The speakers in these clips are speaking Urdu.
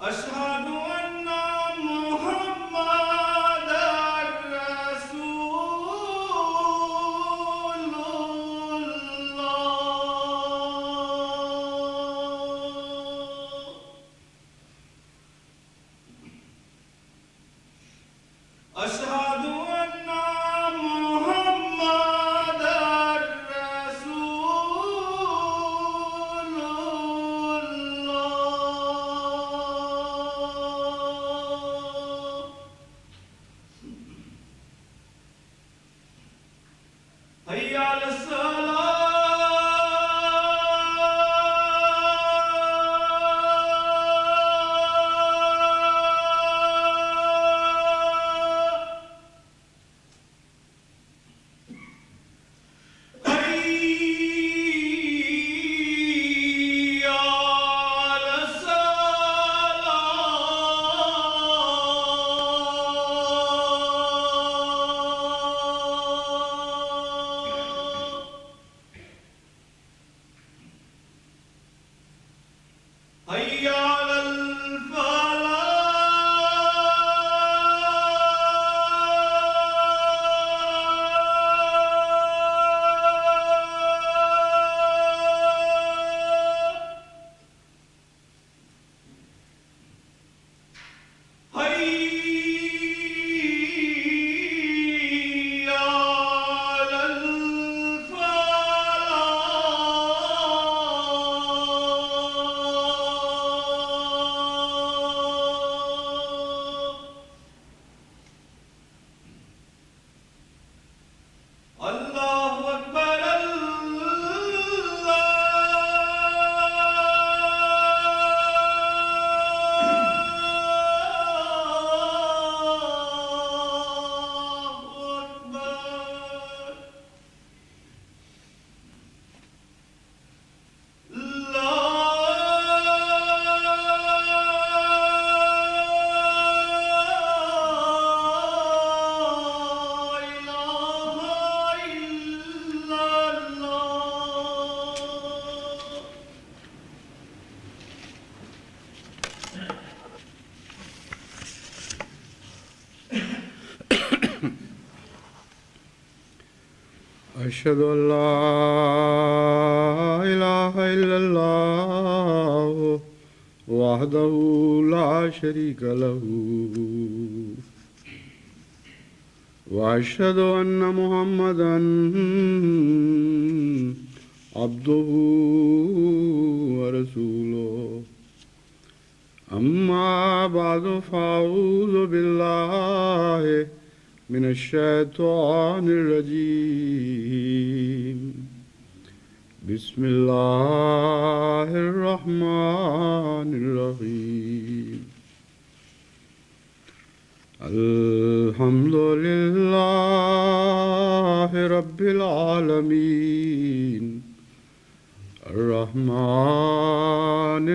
أشهد أن محمدًا رسول الله. أشهد أن محمدًا رسول الله. حي على الصلاة. حي على الصلاة. حي على الفلاح. حي على الفلاح. الله أكبر الله أكبر. لا إله إلا الله. أشهد أن لا إله إلا الله وحده لا شريك له وأشهد أن محمدا عبده ورسوله أما بعد فأعوذ بالله من الشيطان الرجيم بسم الله الرحمن الرحيم الحمد لله رب العالمين الرحمن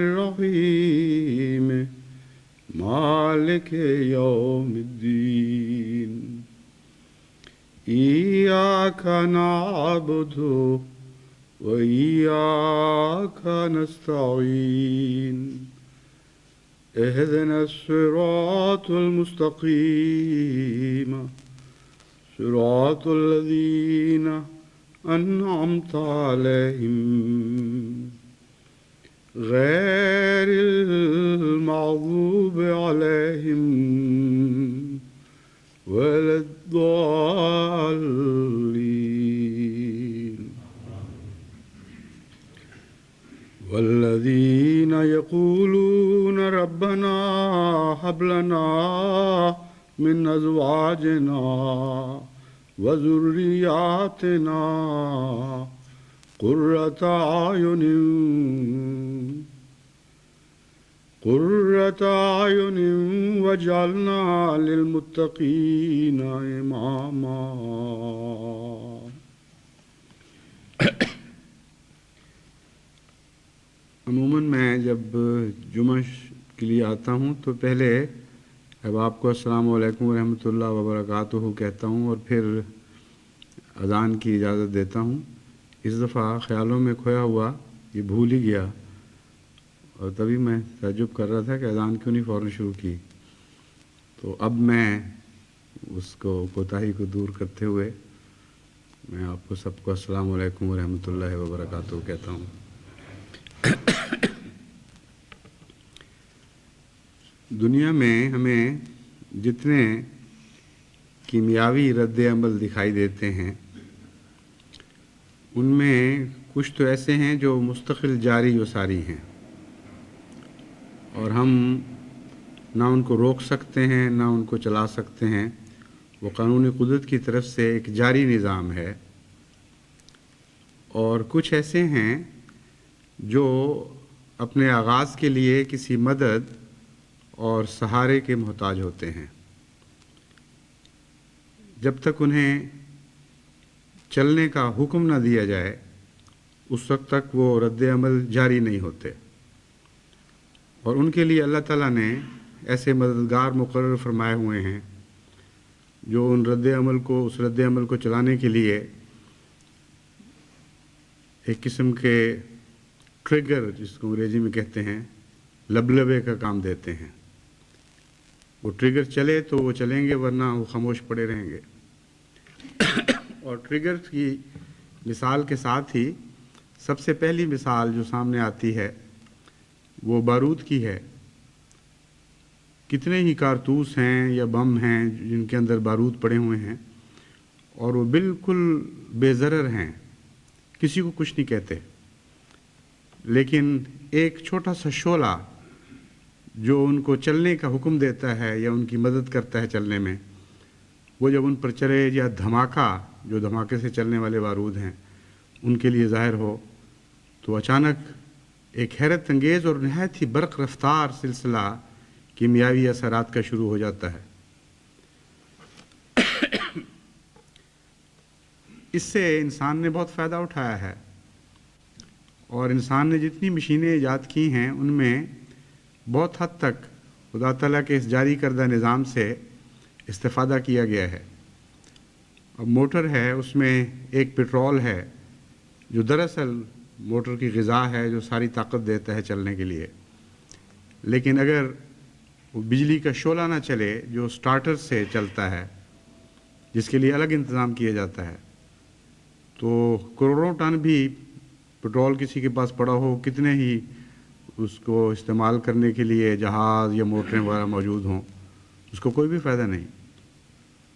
الرحيم مالك يوم الدين إياك نعبد وإياك نستعين اهدنا الصراط المستقيم صراط الذين أنعمت عليهم غير المغضوب عليهم ولا الضالين والذين يقولون ربنا هب لنا من أزواجنا وذرياتنا قرة أعين واجعلنا للمتقين إماما. عموماً میں جب جمعہ کے لیے آتا ہوں تو پہلے اب آپ کو السلام علیکم ورحمۃ اللہ وبرکاتہ کہتا ہوں اور پھر اذان کی اجازت دیتا ہوں. اس دفعہ خیالوں میں کھویا ہوا یہ بھول ہی گیا اور تبھی میں تعجب کر رہا تھا کہ اذان کیوں نہیں فوراً شروع کی. تو اب میں اس کو کوتاہی کو دور کرتے ہوئے میں آپ کو سب کو السلام علیکم ورحمۃ اللہ وبرکاتہ کہتا ہوں. دنیا میں ہمیں جتنے کیمیاوی رد عمل دکھائی دیتے ہیں ان میں کچھ تو ایسے ہیں جو مستقل جاری و ساری ہیں اور ہم نہ ان کو روک سکتے ہیں نہ ان کو چلا سکتے ہیں. وہ قانون قدرت کی طرف سے ایک جاری نظام ہے. اور کچھ ایسے ہیں جو اپنے آغاز کے لیے کسی مدد اور سہارے کے محتاج ہوتے ہیں. جب تک انہیں چلنے کا حکم نہ دیا جائے اس وقت تک وہ رد عمل جاری نہیں ہوتے. اور ان کے لیے اللہ تعالیٰ نے ایسے مددگار مقرر فرمائے ہوئے ہیں جو ان اس رد عمل کو چلانے کے لیے ایک قسم کے ٹریگر جس کو انگریزی میں کہتے ہیں لبلبے کا کام دیتے ہیں. وہ ٹریگر چلے تو وہ چلیں گے ورنہ وہ خاموش پڑے رہیں گے. اور ٹریگر کی مثال کے ساتھ ہی سب سے پہلی مثال جو سامنے آتی ہے وہ بارود کی ہے. کتنے ہی کارتوس ہیں یا بم ہیں جن کے اندر بارود پڑے ہوئے ہیں اور وہ بالکل بے ضرر ہیں, کسی کو کچھ نہیں کہتے. لیکن ایک چھوٹا سا شعلہ جو ان کو چلنے کا حکم دیتا ہے یا ان کی مدد کرتا ہے چلنے میں, وہ جب ان پر چلے یا دھماکہ جو دھماکے سے چلنے والے بارود ہیں ان کے لیے ظاہر ہو تو اچانک ایک حیرت انگیز اور نہایت ہی برق رفتار سلسلہ کیمیاوی اثرات کا شروع ہو جاتا ہے. اس سے انسان نے بہت فائدہ اٹھایا ہے اور انسان نے جتنی مشینیں ایجاد کی ہیں ان میں بہت حد تک خدا تعالیٰ کے اس جاری کردہ نظام سے استفادہ کیا گیا ہے. اب موٹر ہے, اس میں ایک پٹرول ہے جو دراصل موٹر کی غذا ہے جو ساری طاقت دیتا ہے چلنے کے لیے. لیکن اگر وہ بجلی کا شعلہ نہ چلے جو سٹارٹر سے چلتا ہے جس کے لیے الگ انتظام کیا جاتا ہے, تو کروڑوں ٹن بھی پٹرول کسی کے پاس پڑا ہو, کتنے ہی اس کو استعمال کرنے کے لیے جہاز یا موٹریں وغیرہ موجود ہوں, اس کو کوئی بھی فائدہ نہیں.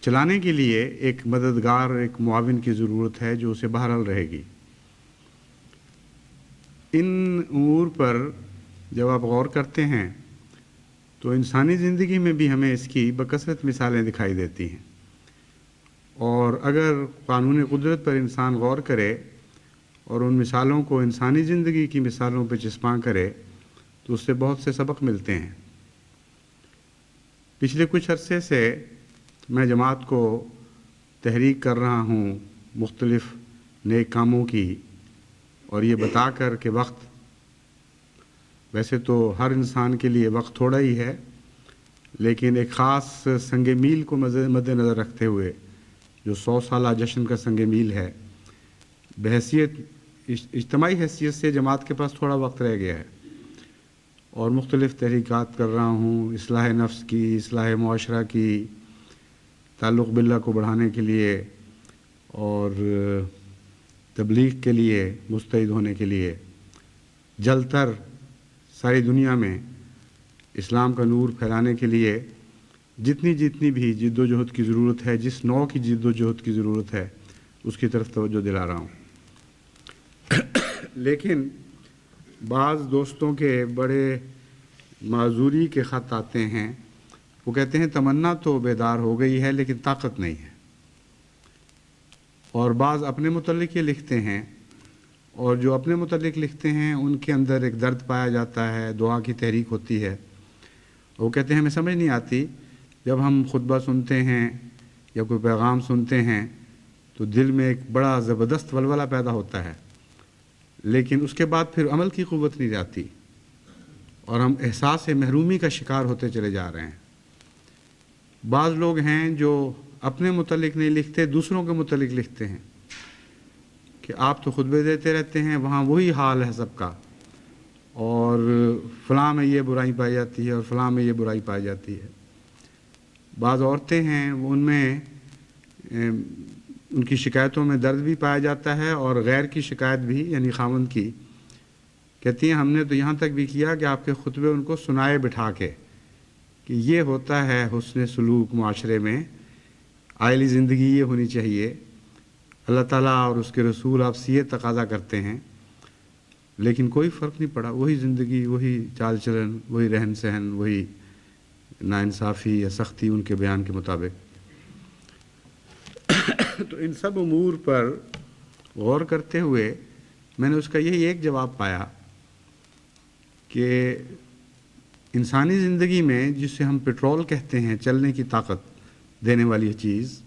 چلانے کے لیے ایک مددگار, ایک معاون کی ضرورت ہے جو اسے بہرحال رہے گی. ان امور پر جب آپ غور کرتے ہیں تو انسانی زندگی میں بھی ہمیں اس کی بکثرت مثالیں دکھائی دیتی ہیں. اور اگر قانون قدرت پر انسان غور کرے اور ان مثالوں کو انسانی زندگی کی مثالوں پہ چسپاں کرے تو اس سے بہت سے سبق ملتے ہیں. پچھلے کچھ عرصے سے میں جماعت کو تحریک کر رہا ہوں مختلف نیک کاموں کی, اور یہ بتا کر کہ وقت ویسے تو ہر انسان کے لیے وقت تھوڑا ہی ہے, لیکن ایک خاص سنگ میل کو مد نظر رکھتے ہوئے جو 100 سالہ جشن کا سنگ میل ہے, بحیثیت اجتماعی حیثیت سے جماعت کے پاس تھوڑا وقت رہ گیا ہے اور مختلف تحریکات کر رہا ہوں اصلاح نفس کی, اصلاح معاشرہ کی, تعلق باللہ کو بڑھانے کے لیے اور تبلیغ کے لیے مستعد ہونے کے لیے. جل تر ساری دنیا میں اسلام کا نور پھیلانے کے لیے جتنی بھی جد و جہد کی ضرورت ہے, جس نوع کی جد و جہد کی ضرورت ہے اس کی طرف توجہ دلا رہا ہوں. لیکن بعض دوستوں کے بڑے معذوری کے خط آتے ہیں, وہ کہتے ہیں تمنا تو بیدار ہو گئی ہے لیکن طاقت نہیں ہے. اور بعض اپنے متعلق یہ لکھتے ہیں, اور جو اپنے متعلق لکھتے ہیں ان کے اندر ایک درد پایا جاتا ہے, دعا کی تحریک ہوتی ہے. وہ کہتے ہیں ہمیں سمجھ نہیں آتی جب ہم خطبہ سنتے ہیں یا کوئی پیغام سنتے ہیں تو دل میں ایک بڑا زبردست ولولہ پیدا ہوتا ہے, لیکن اس کے بعد پھر عمل کی قوت نہیں جاتی اور ہم احساس محرومی کا شکار ہوتے چلے جا رہے ہیں. بعض لوگ ہیں جو اپنے متعلق نہیں لکھتے, دوسروں کے متعلق لکھتے ہیں کہ آپ تو خطبے دیتے رہتے ہیں, وہاں وہی حال ہے سب کا, اور فلاں میں یہ برائی پائی جاتی ہے اور فلاں میں یہ برائی پائی جاتی ہے۔ بعض عورتیں ہیں وہ ان میں ان کی شکایتوں میں درد بھی پایا جاتا ہے اور غیر کی شکایت بھی، یعنی خاوند کی، کہتی ہیں ہم نے تو یہاں تک بھی کیا کہ آپ کے خطبے ان کو سنائے بٹھا کے کہ یہ ہوتا ہے حسن سلوک معاشرے میں، عائلی زندگی یہ ہونی چاہیے، اللہ تعالیٰ اور اس کے رسول آپ سے یہ تقاضا کرتے ہیں، لیکن کوئی فرق نہیں پڑا، وہی زندگی، وہی چال چلن، وہی رہن سہن، وہی ناانصافی یا سختی ان کے بیان کے مطابق۔ تو ان سب امور پر غور کرتے ہوئے میں نے اس کا یہی ایک جواب پایا کہ انسانی زندگی میں جسے ہم پیٹرول کہتے ہیں، چلنے کی طاقت دینے والی چیز،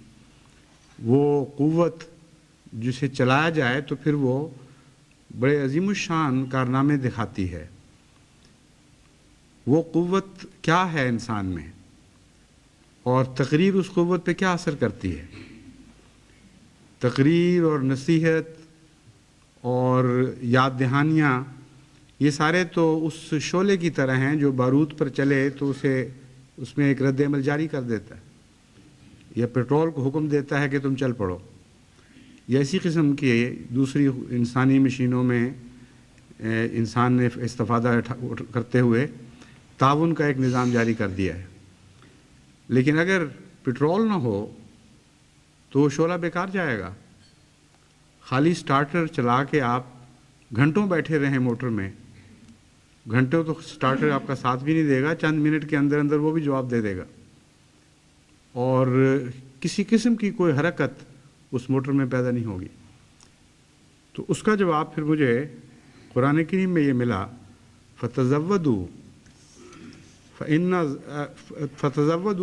وہ قوت جسے چلایا جائے تو پھر وہ بڑے عظیم الشان کارنامے دکھاتی ہے۔ وہ قوت کیا ہے انسان میں، اور تقریر اس قوت پہ کیا اثر کرتی ہے؟ تقریر اور نصیحت اور یاد دہانیاں یہ سارے تو اس شعلے کی طرح ہیں جو بارود پر چلے تو اس میں ایک رد عمل جاری کر دیتا ہے، یا پیٹرول کو حکم دیتا ہے کہ تم چل پڑو، یا اسی قسم کی دوسری انسانی مشینوں میں انسان نے استفادہ کرتے ہوئے تعاون کا ایک نظام جاری کر دیا ہے۔ لیکن اگر پیٹرول نہ ہو تو وہ شعلہ بیکار جائے گا۔ خالی سٹارٹر چلا کے آپ گھنٹوں بیٹھے رہیں موٹر میں، گھنٹوں تو سٹارٹر آپ کا ساتھ بھی نہیں دے گا، چند منٹ کے اندر اندر وہ بھی جواب دے دے گا، اور کسی قسم کی کوئی حرکت اس موٹر میں پیدا نہیں ہوگی۔ تو اس کا جواب پھر مجھے قرآن کریم میں یہ ملا، فتزودوا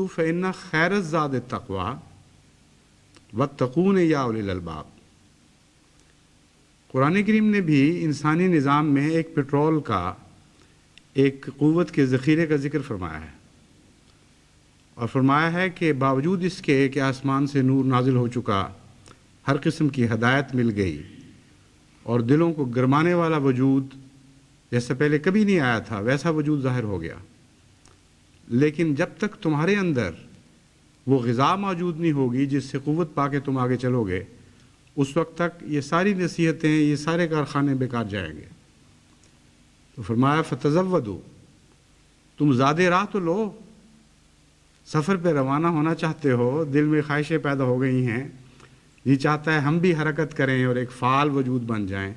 فإن خیر الزاد التقوی واتقون یا اولی الالباب۔ قرآن کریم نے بھی انسانی نظام میں ایک پیٹرول کا، ایک قوت کے ذخیرے کا ذکر فرمایا ہے، اور فرمایا ہے کہ باوجود اس کے کہ آسمان سے نور نازل ہو چکا، ہر قسم کی ہدایت مل گئی، اور دلوں کو گرمانے والا وجود جیسا پہلے کبھی نہیں آیا تھا ویسا وجود ظاہر ہو گیا، لیکن جب تک تمہارے اندر وہ غذا موجود نہیں ہوگی جس سے قوت پا کے تم آگے چلو گے، اس وقت تک یہ ساری نصیحتیں، یہ سارے کارخانے بیکار جائیں گے۔ تو فرمایا فتزودوا، تم زیادہ راہ تو لو، سفر پہ روانہ ہونا چاہتے ہو، دل میں خواہشیں پیدا ہو گئی ہیں، یہ چاہتا ہے ہم بھی حرکت کریں اور ایک فعال وجود بن جائیں،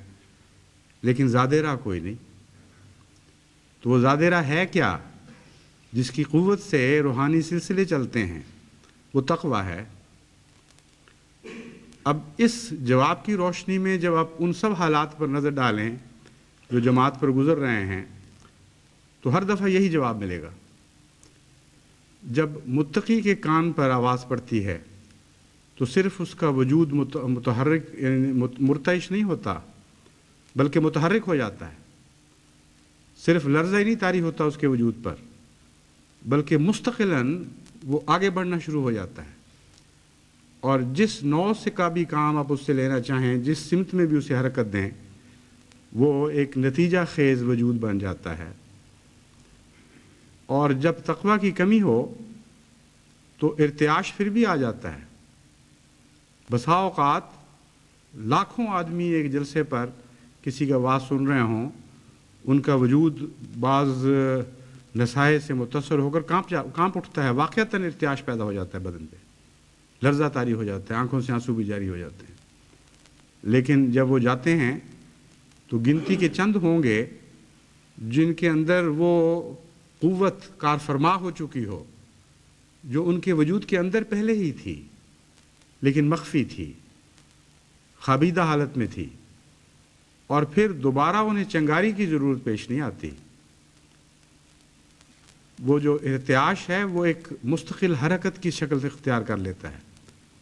لیکن زیادہ راہ کوئی نہیں۔ تو وہ زیادہ راہ ہے کیا؟ جس کی قوت سے روحانی سلسلے چلتے ہیں، وہ تقوی ہے۔ اب اس جواب کی روشنی میں جب آپ ان سب حالات پر نظر ڈالیں جو جماعت پر گزر رہے ہیں، تو ہر دفعہ یہی جواب ملے گا۔ جب متقی کے کان پر آواز پڑتی ہے تو صرف اس کا وجود متحرک، یعنی مرتعش نہیں ہوتا، بلکہ متحرک ہو جاتا ہے۔ صرف لرزہ ہی نہیں طاری ہوتا اس کے وجود پر، بلکہ مستقلاً وہ آگے بڑھنا شروع ہو جاتا ہے، اور جس نوع سے کا بھی کام آپ اس سے لینا چاہیں، جس سمت میں بھی اسے حرکت دیں، وہ ایک نتیجہ خیز وجود بن جاتا ہے۔ اور جب تقوی کی کمی ہو تو ارتعاش پھر بھی آ جاتا ہے۔ بسا اوقات لاکھوں آدمی ایک جلسے پر کسی کا واعظ سن رہے ہوں، ان کا وجود بعض نصائح سے متاثر ہو کر کانپ اٹھتا ہے، واقعتاً ارتعاش پیدا ہو جاتا ہے بدن پہ، لرزہ طاری ہو جاتا ہے، آنکھوں سے آنسو بھی جاری ہو جاتے ہیں۔ لیکن جب وہ جاتے ہیں تو گنتی کے چند ہوں گے جن کے اندر وہ قوت کار فرما ہو چکی ہو جو ان کے وجود کے اندر پہلے ہی تھی، لیکن مخفی تھی، خوابیدہ حالت میں تھی، اور پھر دوبارہ انہیں چنگاری کی ضرورت پیش نہیں آتی۔ وہ جو ارتعاش ہے وہ ایک مستقل حرکت کی شکل سے اختیار کر لیتا ہے،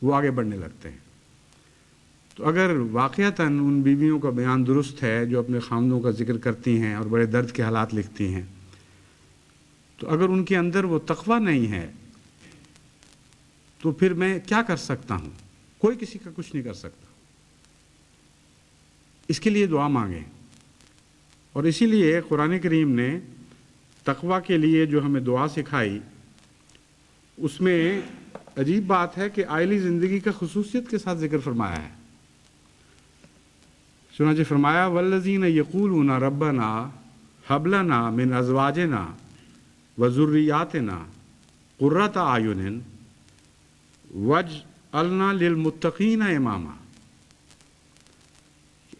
وہ آگے بڑھنے لگتے ہیں۔ تو اگر واقعتاً ان بیویوں کا بیان درست ہے جو اپنے خامدوں کا ذکر کرتی ہیں اور بڑے درد کے حالات لکھتی ہیں، تو اگر ان کے اندر وہ تقوی نہیں ہے تو پھر میں کیا کر سکتا ہوں؟ کوئی کسی کا کچھ نہیں کر سکتا۔ اس کے لیے دعا مانگیں اور اسی لیے قرآن کریم نے تقوی کے لیے جو ہمیں دعا سکھائی، اس میں عجیب بات ہے کہ آئلی زندگی کا خصوصیت کے ساتھ ذکر فرمایا ہے۔ چنانچہ فرمایا والذین یقولون ربنا ھب لنا من ازواجنا وذریاتنا قرۃ اعین واجعلنا للمتقین اماما۔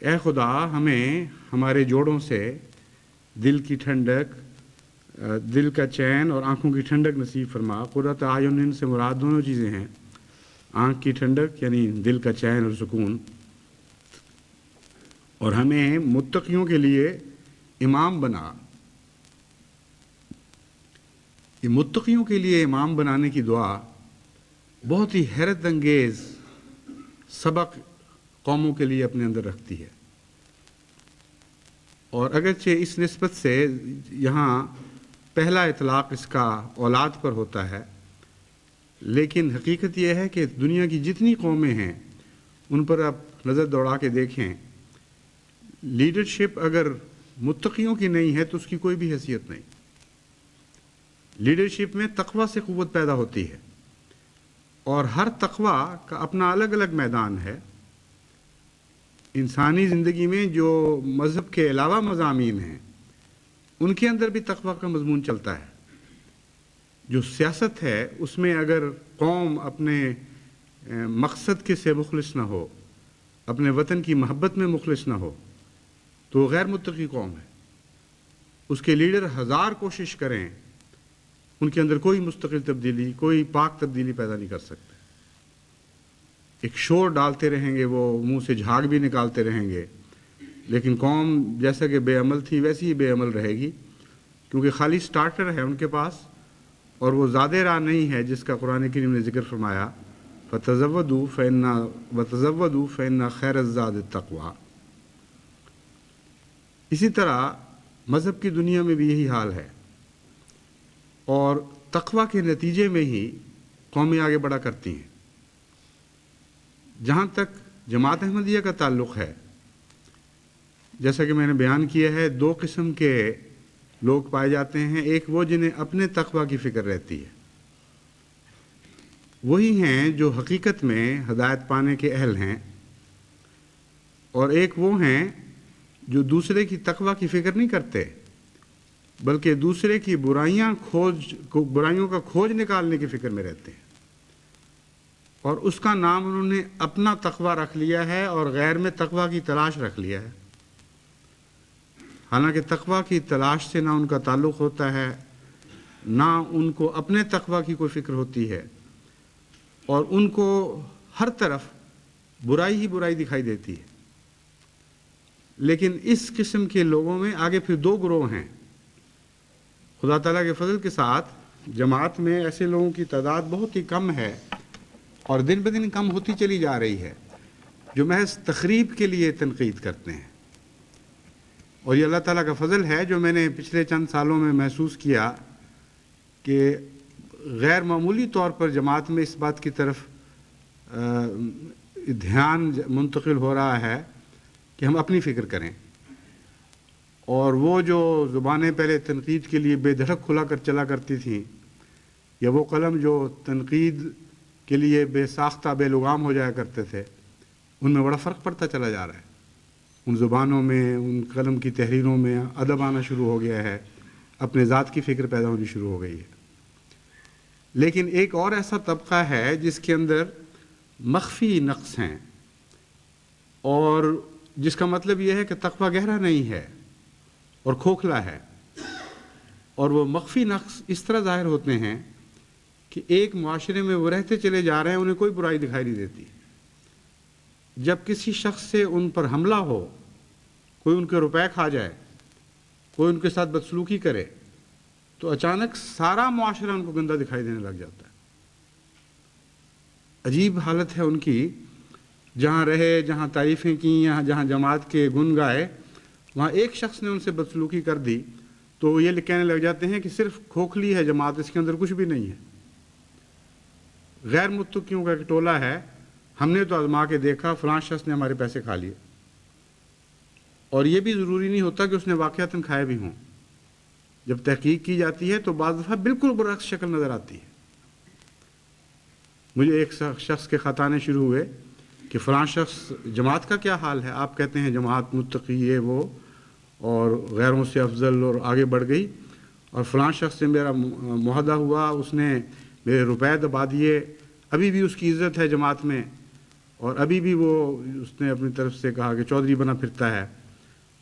اے خدا ہمیں ہمارے جوڑوں سے دل کی ٹھنڈک، دل کا چین اور آنکھوں کی ٹھنڈک نصیب فرما۔ قرۃ اعین سے مراد دونوں چیزیں ہیں، آنکھ کی ٹھنڈک یعنی دل کا چین اور سکون، اور ہمیں متقیوں کے لیے امام بنا۔ یہ متقیوں کے لیے امام بنانے کی دعا بہت ہی حیرت انگیز سبق قوموں کے لیے اپنے اندر رکھتی ہے، اور اگرچہ اس نسبت سے یہاں پہلا اطلاق اس کا اولاد پر ہوتا ہے، لیکن حقیقت یہ ہے کہ دنیا کی جتنی قومیں ہیں ان پر آپ نظر دوڑا کے دیکھیں، لیڈرشپ اگر متقیوں کی نہیں ہے تو اس کی کوئی بھی حیثیت نہیں۔ لیڈرشپ میں تقوی سے قوت پیدا ہوتی ہے، اور ہر تقوی کا اپنا الگ الگ میدان ہے۔ انسانی زندگی میں جو مذہب کے علاوہ مضامین ہیں ان کے اندر بھی تقوی کا مضمون چلتا ہے۔ جو سیاست ہے اس میں اگر قوم اپنے مقصد کے سے مخلص نہ ہو، اپنے وطن کی محبت میں مخلص نہ ہو، تو وہ غیر متقی قوم ہے۔ اس کے لیڈر ہزار کوشش کریں، ان کے اندر کوئی مستقل تبدیلی، کوئی پاک تبدیلی پیدا نہیں کر سکتے۔ ایک شور ڈالتے رہیں گے، وہ منہ سے جھاگ بھی نکالتے رہیں گے، لیکن قوم جیسا کہ بے عمل تھی ویسی ہی بے عمل رہے گی، کیونکہ خالی سٹارٹر ہے ان کے پاس، اور وہ زیادہ راہ نہیں ہے جس کا قرآن کریم نے ذکر فرمایا فَتَزَوَّدُوا فَإِنَّ خَيْرَ الزَّادِ التَّقْوَىٰ۔ اسی طرح مذہب کی دنیا میں بھی یہی حال ہے، اور تقوی کے نتیجے میں ہی قومیں آگے بڑھا کرتی ہیں۔ جہاں تک جماعت احمدیہ کا تعلق ہے، جیسا کہ میں نے بیان کیا ہے، دو قسم کے لوگ پائے جاتے ہیں۔ ایک وہ جنہیں اپنے تقوی کی فکر رہتی ہے، وہی ہیں جو حقیقت میں ہدایت پانے کے اہل ہیں، اور ایک وہ ہیں جو دوسرے کی تقوی کی فکر نہیں کرتے، بلکہ دوسرے کی برائیوں کا کھوج نکالنے کی فکر میں رہتے ہیں، اور اس کا نام انہوں نے اپنا تقوی رکھ لیا ہے، اور غیر میں تقوی کی تلاش رکھ لیا ہے۔ حالانکہ تقوی کی تلاش سے نہ ان کا تعلق ہوتا ہے، نہ ان کو اپنے تقوی کی کوئی فکر ہوتی ہے، اور ان کو ہر طرف برائی ہی برائی دکھائی دیتی ہے۔ لیکن اس قسم کے لوگوں میں آگے پھر دو گروہ ہیں۔ خدا تعالیٰ کے فضل کے ساتھ جماعت میں ایسے لوگوں کی تعداد بہت ہی کم ہے، اور دن بدن کم ہوتی چلی جا رہی ہے، جو محض تخریب کے لیے تنقید کرتے ہیں۔ اور یہ اللہ تعالیٰ کا فضل ہے جو میں نے پچھلے چند سالوں میں محسوس کیا کہ غیر معمولی طور پر جماعت میں اس بات کی طرف دھیان منتقل ہو رہا ہے کہ ہم اپنی فکر کریں، اور وہ جو زبانیں پہلے تنقید کے لیے بے دھڑک کھلا کر چلا کرتی تھیں، یا وہ قلم جو تنقید کے لیے بے ساختہ بے لگام ہو جایا کرتے تھے، ان میں بڑا فرق پڑتا چلا جا رہا ہے۔ ان زبانوں میں، ان قلم کی تحریروں میں ادب آنا شروع ہو گیا ہے، اپنے ذات کی فکر پیدا ہونی شروع ہو گئی ہے۔ لیکن ایک اور ایسا طبقہ ہے جس کے اندر مخفی نقص ہیں، اور جس کا مطلب یہ ہے کہ تقوی گہرا نہیں ہے اور کھوکھلا ہے، اور وہ مخفی نقص اس طرح ظاہر ہوتے ہیں کہ ایک معاشرے میں وہ رہتے چلے جا رہے ہیں، انہیں کوئی برائی دکھائی نہیں دیتی۔ جب کسی شخص سے ان پر حملہ ہو، کوئی ان کے روپے کھا جائے، کوئی ان کے ساتھ بدسلوکی کرے، تو اچانک سارا معاشرہ ان کو گندہ دکھائی دینے لگ جاتا ہے۔ عجیب حالت ہے ان کی، جہاں رہے، جہاں تعریفیں کی، جہاں جماعت کے گن گائے، وہاں ایک شخص نے ان سے بدسلوکی کر دی تو وہ یہ کہنے لگ جاتے ہیں کہ صرف کھوکھلی ہے جماعت، اس کے اندر کچھ بھی نہیں ہے، غیر متقیوں کا ایک ٹولہ ہے، ہم نے تو آزما کے دیکھا، فلاں شخص نے ہمارے پیسے کھا لیے۔ اور یہ بھی ضروری نہیں ہوتا کہ اس نے واقعتاً کھائے بھی ہوں. جب تحقیق کی جاتی ہے تو بعض دفعہ بالکل برعکس شکل نظر آتی ہے. مجھے ایک شخص کے خط آنے شروع ہوئے کہ فلاں شخص جماعت کا کیا حال ہے، آپ کہتے ہیں جماعت متقی یہ وہ اور غیروں سے افضل اور آگے بڑھ گئی، اور فلاں شخص سے میرا معاہدہ ہوا، اس نے میرے روپے دبا دیے، ابھی بھی اس کی عزت ہے جماعت میں، اور ابھی بھی وہ اس نے اپنی طرف سے کہا کہ چودھری بنا پھرتا ہے،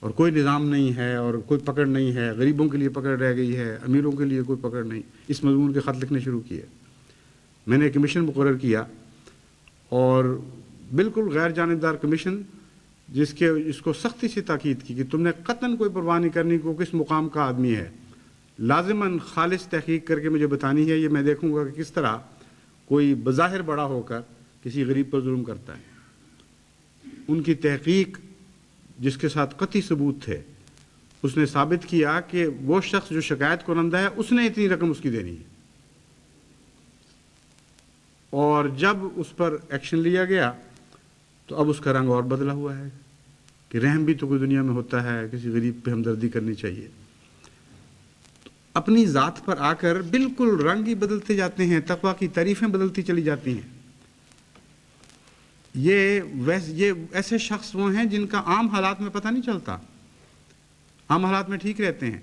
اور کوئی نظام نہیں ہے اور کوئی پکڑ نہیں ہے، غریبوں کے لیے پکڑ رہ گئی ہے، امیروں کے لیے کوئی پکڑ نہیں. اس مضمون کے خط لکھنے شروع کیے. میں نے ایک کمیشن مقرر کیا، اور بالکل غیر جانبدار کمیشن، جس کو سختی سے تاکید کی کہ تم نے قطعاً کوئی پرواہ نہیں کرنی کو کس مقام کا آدمی ہے، لازماً خالص تحقیق کر کے مجھے بتانی ہے. یہ میں دیکھوں گا کہ کس طرح کوئی بظاہر بڑا ہو کر کسی غریب پر ظلم کرتا ہے. ان کی تحقیق جس کے ساتھ قطعی ثبوت تھے، اس نے ثابت کیا کہ وہ شخص جو شکایت کنندہ ہے اس نے اتنی رقم اس کی دینی ہے. اور جب اس پر ایکشن لیا گیا تو اب اس کا رنگ اور بدلا ہوا ہے کہ رحم بھی تو کوئی دنیا میں ہوتا ہے، کسی غریب پہ ہمدردی کرنی چاہیے. اپنی ذات پر آ کر بالکل رنگ ہی بدلتے جاتے ہیں، تقویٰ کی تعریفیں بدلتی چلی جاتی ہیں. یہ ایسے شخص وہ ہیں جن کا عام حالات میں پتہ نہیں چلتا، عام حالات میں ٹھیک رہتے ہیں.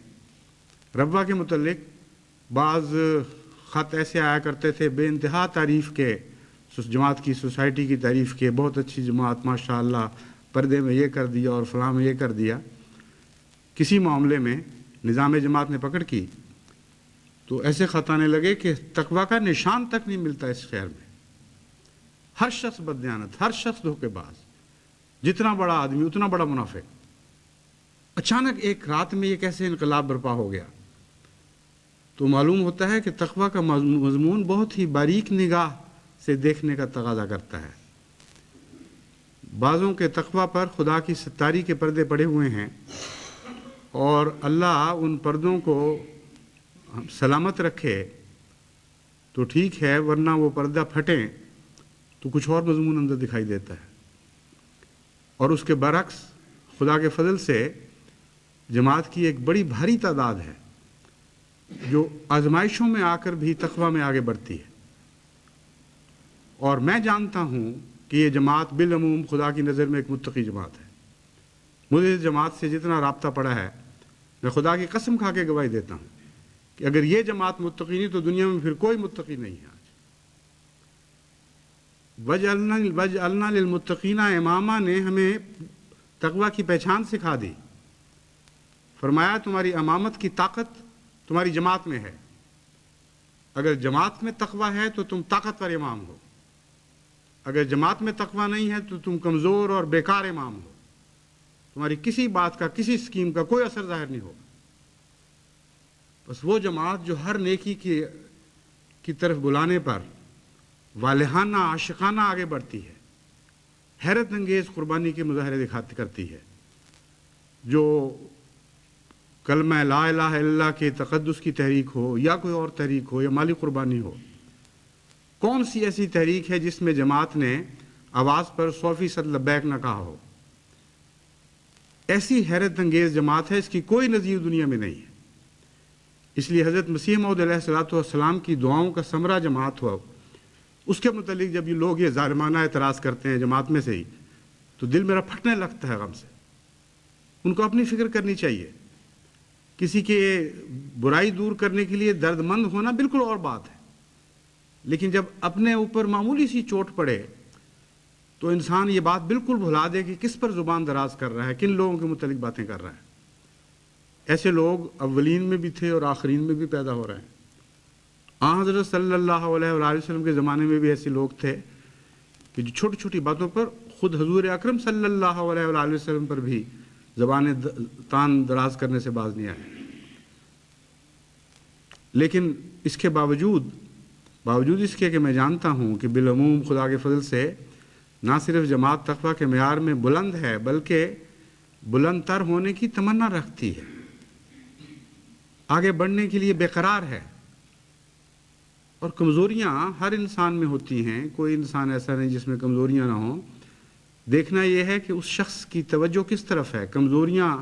ربوہ کے متعلق بعض خط ایسے آیا کرتے تھے بے انتہا تعریف کے، جماعت کی، سوسائٹی کی تعریف کے، بہت اچھی جماعت ماشاءاللہ، پردے میں یہ کر دیا اور فلاں میں یہ کر دیا. کسی معاملے میں نظام جماعت نے پکڑ کی تو ایسے خط آنے لگے کہ تقویٰ کا نشان تک نہیں ملتا اس شہر میں. ہر شخص بددیانت، ہر شخص دھوکے باز، جتنا بڑا آدمی اتنا بڑا منافق. اچانک ایک رات میں یہ کیسے انقلاب برپا ہو گیا؟ تو معلوم ہوتا ہے کہ تقویٰ کا مضمون بہت ہی باریک نگاہ سے دیکھنے کا تقاضا کرتا ہے. بعضوں کے تقویٰ پر خدا کی ستاری کے پردے پڑے ہوئے ہیں، اور اللہ ان پردوں کو سلامت رکھے تو ٹھیک ہے، ورنہ وہ پردہ پھٹیں تو کچھ اور مضمون اندر دکھائی دیتا ہے. اور اس کے برعکس خدا کے فضل سے جماعت کی ایک بڑی بھاری تعداد ہے جو آزمائشوں میں آ کر بھی تقویٰ میں آگے بڑھتی ہے. اور میں جانتا ہوں کہ یہ جماعت بالعموم خدا کی نظر میں ایک متقی جماعت ہے. مجھے اس جماعت سے جتنا رابطہ پڑا ہے، میں خدا کی قسم کھا کے گواہی دیتا ہوں کہ اگر یہ جماعت متقی نہیں تو دنیا میں پھر کوئی متقی نہیں ہے. وَجْعَلْنَا لِلْمُتَّقِينَ امامہ نے ہمیں تقویٰ کی پہچان سکھا دی. فرمایا تمہاری امامت کی طاقت تمہاری جماعت میں ہے. اگر جماعت میں تقویٰ ہے تو تم طاقتور امام ہو، اگر جماعت میں تقویٰ نہیں ہے تو تم کمزور اور بیکار امام ہو. تمہاری کسی بات کا، کسی اسکیم کا کوئی اثر ظاہر نہیں ہوگا. بس وہ جماعت جو ہر نیکی کی طرف بلانے پر والہانہ عاشقانہ آگے بڑھتی ہے، حیرت انگیز قربانی کے مظاہرے کرتی ہے، جو کلمہ لا الہ الا اللہ کے تقدس کی تحریک ہو یا کوئی اور تحریک ہو یا مالی قربانی ہو. کون سی ایسی تحریک ہے جس میں جماعت نے آواز پر 100% لبیک نہ کہا ہو؟ ایسی حیرت انگیز جماعت ہے، اس کی کوئی نظیر دنیا میں نہیں ہے. اس لیے حضرت مسیح موعود علیہ الصلوۃ والسلام کی دعاؤں کا ثمرہ جماعت ہوا. اس کے متعلق جب یہ لوگ یہ ظالمانہ اعتراض کرتے ہیں جماعت میں سے ہی، تو دل میرا پھٹنے لگتا ہے غم سے. ان کو اپنی فکر کرنی چاہیے. کسی کے برائی دور کرنے کے لیے درد مند ہونا بالکل اور بات ہے، لیکن جب اپنے اوپر معمولی سی چوٹ پڑے تو انسان یہ بات بالکل بھلا دے کہ کس پر زبان دراز کر رہا ہے، کن لوگوں کے متعلق باتیں کر رہا ہے. ایسے لوگ اولین میں بھی تھے اور آخرین میں بھی پیدا ہو رہے ہیں. حضرت صلی اللہ علیہ وآلہ وسلم کے زمانے میں بھی ایسے لوگ تھے کہ جو چھوٹی چھوٹی باتوں پر خود حضور اکرم صلی اللہ علیہ وآلہ وسلم پر بھی زبانیں تان دراز کرنے سے باز نہیں آئے. لیکن اس کے باوجود اس کے کہ میں جانتا ہوں کہ بالعموم خدا کے فضل سے نہ صرف جماعت تقویٰ کے معیار میں بلند ہے بلکہ بلند تر ہونے کی تمنا رکھتی ہے، آگے بڑھنے کے لیے بے قرار ہے. اور کمزوریاں ہر انسان میں ہوتی ہیں، کوئی انسان ایسا نہیں جس میں کمزوریاں نہ ہوں، دیکھنا یہ ہے کہ اس شخص کی توجہ کس طرف ہے، کمزوریاں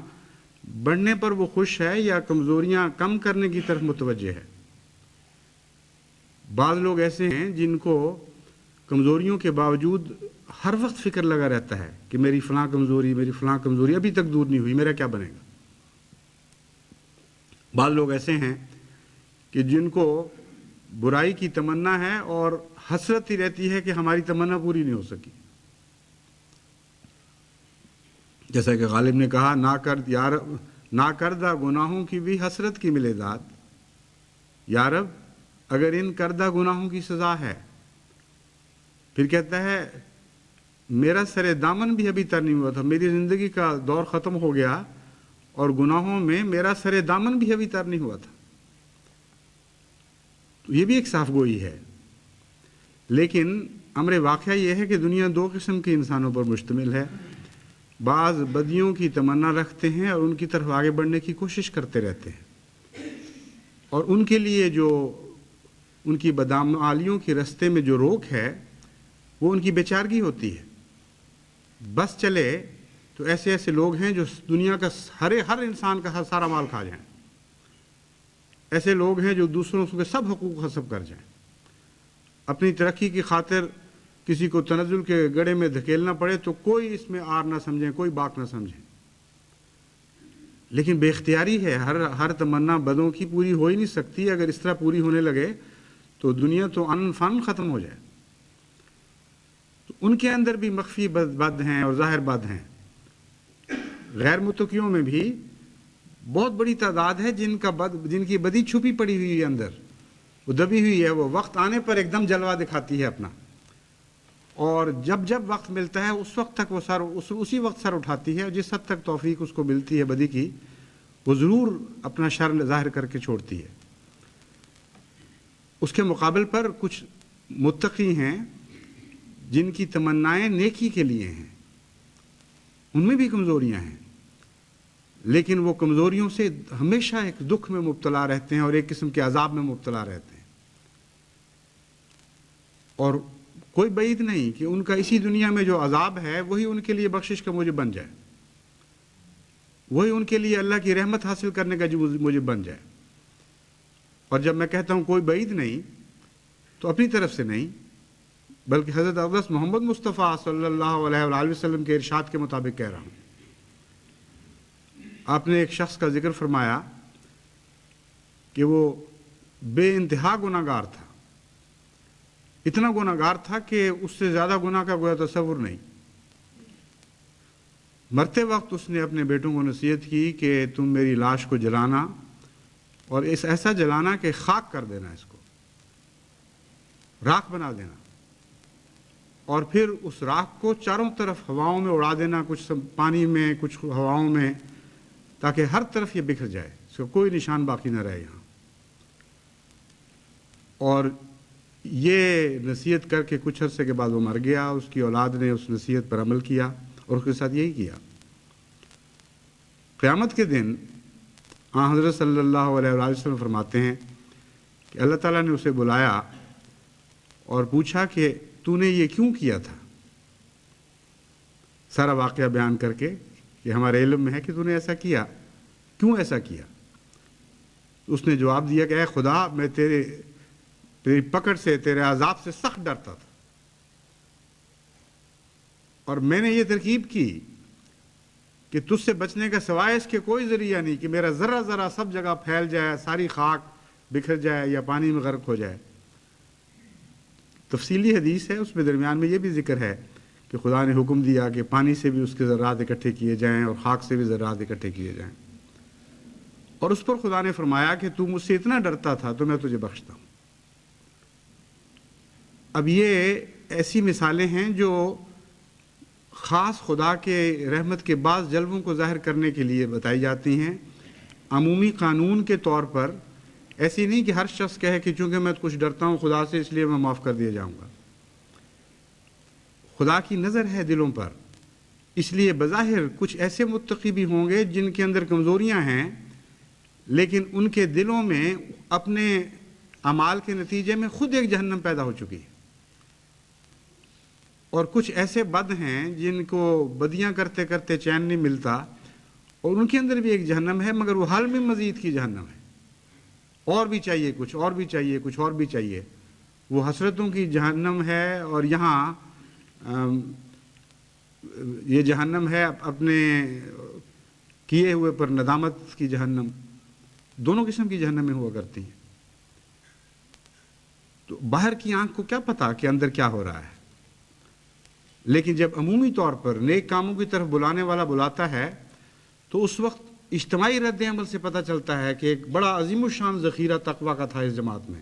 بڑھنے پر وہ خوش ہے یا کمزوریاں کم کرنے کی طرف متوجہ ہے۔ بعض لوگ ایسے ہیں جن کو کمزوریوں کے باوجود ہر وقت فکر لگا رہتا ہے کہ میری فلاں کمزوری ابھی تک دور نہیں ہوئی، میرا کیا بنے گا۔ بعض لوگ ایسے ہیں کہ جن کو برائی کی تمنا ہے اور حسرت ہی رہتی ہے کہ ہماری تمنا پوری نہیں ہو سکی۔ جیسا کہ غالب نے کہا، نا کردہ گناہوں کی بھی حسرت کی ملے داد، یا رب اگر ان کردہ گناہوں کی سزا ہے۔ پھر کہتا ہے میرا سر دامن بھی ابھی تر نہیں ہوا تھا، میری زندگی کا دور ختم ہو گیا اور گناہوں میں میرا سر دامن بھی ابھی تر نہیں ہوا تھا۔ تو یہ بھی ایک صاف گوئی ہے۔ لیکن امر واقعہ یہ ہے کہ دنیا دو قسم کے انسانوں پر مشتمل ہے۔ بعض بدیوں کی تمنا رکھتے ہیں اور ان کی طرف آگے بڑھنے کی کوشش کرتے رہتے ہیں، اور ان کے لیے جو ان کی بدعمالیوں کے رستے میں جو روک ہے وہ ان کی بیچارگی ہوتی ہے۔ بس چلے تو ایسے لوگ ہیں جو دنیا کا ہر انسان کا سارا مال کھا جائیں، ایسے لوگ ہیں جو دوسروں کے سب حقوق غصب کر جائیں، اپنی ترقی کی خاطر کسی کو تنزل کے گڑھے میں دھکیلنا پڑے تو کوئی اس میں آر نہ سمجھیں، کوئی باک نہ سمجھیں۔ لیکن بے اختیاری ہے، ہر تمنا بدوں کی پوری ہو ہی نہیں سکتی۔ اگر اس طرح پوری ہونے لگے تو دنیا تو ان فن ختم ہو جائے۔ تو ان کے اندر بھی مخفی بد ہیں اور ظاہر بد ہیں۔ غیر متقیوں میں بھی بہت بڑی تعداد ہے جن کی بدی چھپی پڑی ہوئی ہے، اندر وہ دبی ہوئی ہے، وہ وقت آنے پر ایک دم جلوہ دکھاتی ہے اپنا، اور جب وقت ملتا ہے اس وقت تک وہ اسی وقت سر اٹھاتی ہے، اور جس حد تک توفیق اس کو ملتی ہے بدی کی، وہ ضرور اپنا شر ظاہر کر کے چھوڑتی ہے۔ اس کے مقابل پر کچھ متقی ہیں جن کی تمنائیں نیکی کے لیے ہیں، ان میں بھی کمزوریاں ہیں، لیکن وہ کمزوریوں سے ہمیشہ ایک دکھ میں مبتلا رہتے ہیں اور ایک قسم کے عذاب میں مبتلا رہتے ہیں، اور کوئی بعید نہیں کہ ان کا اسی دنیا میں جو عذاب ہے وہی ان کے لیے بخشش کا موجب بن جائے، وہی ان کے لیے اللہ کی رحمت حاصل کرنے کا موجب بن جائے۔ اور جب میں کہتا ہوں کوئی بعید نہیں تو اپنی طرف سے نہیں، بلکہ حضرت اقدس محمد مصطفیٰ صلی اللہ علیہ وآلہ وسلم کے ارشاد کے مطابق کہہ رہا ہوں۔ آپ نے ایک شخص کا ذکر فرمایا کہ وہ بے انتہا گناہ گار تھا، اتنا گناہ گار تھا کہ اس سے زیادہ گناہ کا کوئی تصور نہیں۔ مرتے وقت اس نے اپنے بیٹوں کو نصیحت کی کہ تم میری لاش کو جلانا، اور ایسا جلانا کہ خاک کر دینا، اس کو راکھ بنا دینا، اور پھر اس راکھ کو چاروں طرف ہواؤں میں اڑا دینا، کچھ پانی میں کچھ ہواؤں میں، تاکہ ہر طرف یہ بکھر جائے، اس کا کوئی نشان باقی نہ رہے یہاں۔ اور یہ نصیحت کر کے کچھ عرصے کے بعد وہ مر گیا۔ اس کی اولاد نے اس نصیحت پر عمل کیا اور اس کے ساتھ یہی کیا۔ قیامت کے دن حضرت صلی اللہ علیہ وآلہ وسلم فرماتے ہیں کہ اللہ تعالیٰ نے اسے بلایا اور پوچھا کہ تو نے یہ کیوں کیا تھا، سارا واقعہ بیان کر کے کہ ہمارے علم میں ہے کہ تو نے ایسا کیا، کیوں ایسا کیا؟ اس نے جواب دیا کہ اے خدا، میں تیری پکڑ سے، تیرے عذاب سے سخت ڈرتا تھا، اور میں نے یہ ترکیب کی کہ تجھ سے بچنے کا سوائے اس کے کوئی ذریعہ نہیں کہ میرا ذرہ سب جگہ پھیل جائے، ساری خاک بکھر جائے یا پانی میں غرق ہو جائے۔ تفصیلی حدیث ہے، اس میں درمیان میں یہ بھی ذکر ہے کہ خدا نے حکم دیا کہ پانی سے بھی اس کے ذرات اکٹھے کیے جائیں اور خاک سے بھی ذرات اکٹھے کیے جائیں، اور اس پر خدا نے فرمایا کہ تو مجھ سے اتنا ڈرتا تھا تو میں تجھے بخشتا ہوں۔ اب یہ ایسی مثالیں ہیں جو خاص خدا کے رحمت کے بعض جلووں کو ظاہر کرنے کے لیے بتائی جاتی ہیں۔ عمومی قانون کے طور پر ایسی نہیں کہ ہر شخص کہے کہ چونکہ میں کچھ ڈرتا ہوں خدا سے اس لیے میں معاف کر دیا جاؤں گا۔ خدا کی نظر ہے دلوں پر، اس لیے بظاہر کچھ ایسے متقی بھی ہوں گے جن کے اندر کمزوریاں ہیں، لیکن ان کے دلوں میں اپنے اعمال کے نتیجے میں خود ایک جہنم پیدا ہو چکی ہے۔ اور کچھ ایسے بد ہیں جن کو بدیاں کرتے کرتے چین نہیں ملتا، اور ان کے اندر بھی ایک جہنم ہے، مگر وہ حال میں مزید کی جہنم ہے، اور بھی چاہیے کچھ، اور بھی چاہیے کچھ، اور بھی چاہیے، وہ حسرتوں کی جہنم ہے۔ اور یہاں یہ جہنم ہے اپنے کیے ہوئے پر ندامت کی جہنم، دونوں قسم کی جہنمیں ہوا کرتی ہیں۔ تو باہر کی آنکھ کو کیا پتا کہ اندر کیا ہو رہا ہے، لیکن جب عمومی طور پر نیک کاموں کی طرف بلانے والا بلاتا ہے تو اس وقت اجتماعی رد عمل سے پتہ چلتا ہے کہ ایک بڑا عظیم الشان ذخیرہ تقویٰ کا تھا اس جماعت میں،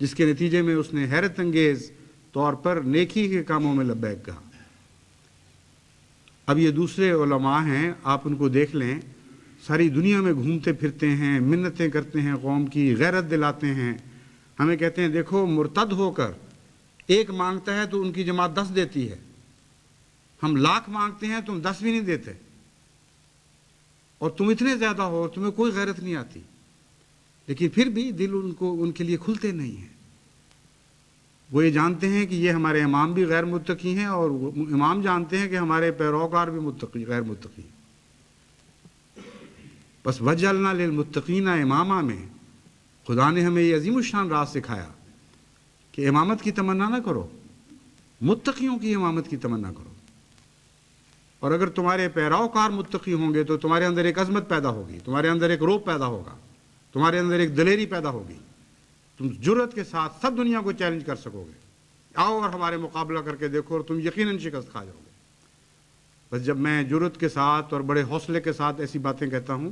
جس کے نتیجے میں اس نے حیرت انگیز طور پر نیکی کے کاموں میں لبیک کہا۔ اب یہ دوسرے علماء ہیں، آپ ان کو دیکھ لیں، ساری دنیا میں گھومتے پھرتے ہیں، منتیں کرتے ہیں قوم کی، غیرت دلاتے ہیں، ہمیں کہتے ہیں دیکھو مرتد ہو کر ایک مانگتا ہے تو ان کی جماعت 10 دیتی ہے، ہم 1,00,000 مانگتے ہیں تم 10 بھی نہیں دیتے، اور تم اتنے زیادہ ہو تمہیں کوئی غیرت نہیں آتی، لیکن پھر بھی دل ان کے لیے کھلتے نہیں ہیں۔ وہ یہ جانتے ہیں کہ یہ ہمارے امام بھی غیر متقی ہیں، اور امام جانتے ہیں کہ ہمارے پیروکار بھی غیر متقی ہیں۔ بس وجعلنا للمتقین اماما میں خدا نے ہمیں یہ عظیم الشان راز سکھایا کہ امامت کی تمنا نہ کرو، متقیوں کی امامت کی تمنا کرو، اور اگر تمہارے پیروکار متقی ہوں گے تو تمہارے اندر ایک عظمت پیدا ہوگی، تمہارے اندر ایک روب پیدا ہوگا، تمہارے اندر ایک دلیری پیدا ہوگی، تم جرأت کے ساتھ سب دنیا کو چیلنج کر سکو گے، آؤ اور ہمارے مقابلہ کر کے دیکھو اور تم یقیناً شکست کھا جاؤ گے۔ بس جب میں جرأت کے ساتھ اور بڑے حوصلے کے ساتھ ایسی باتیں کہتا ہوں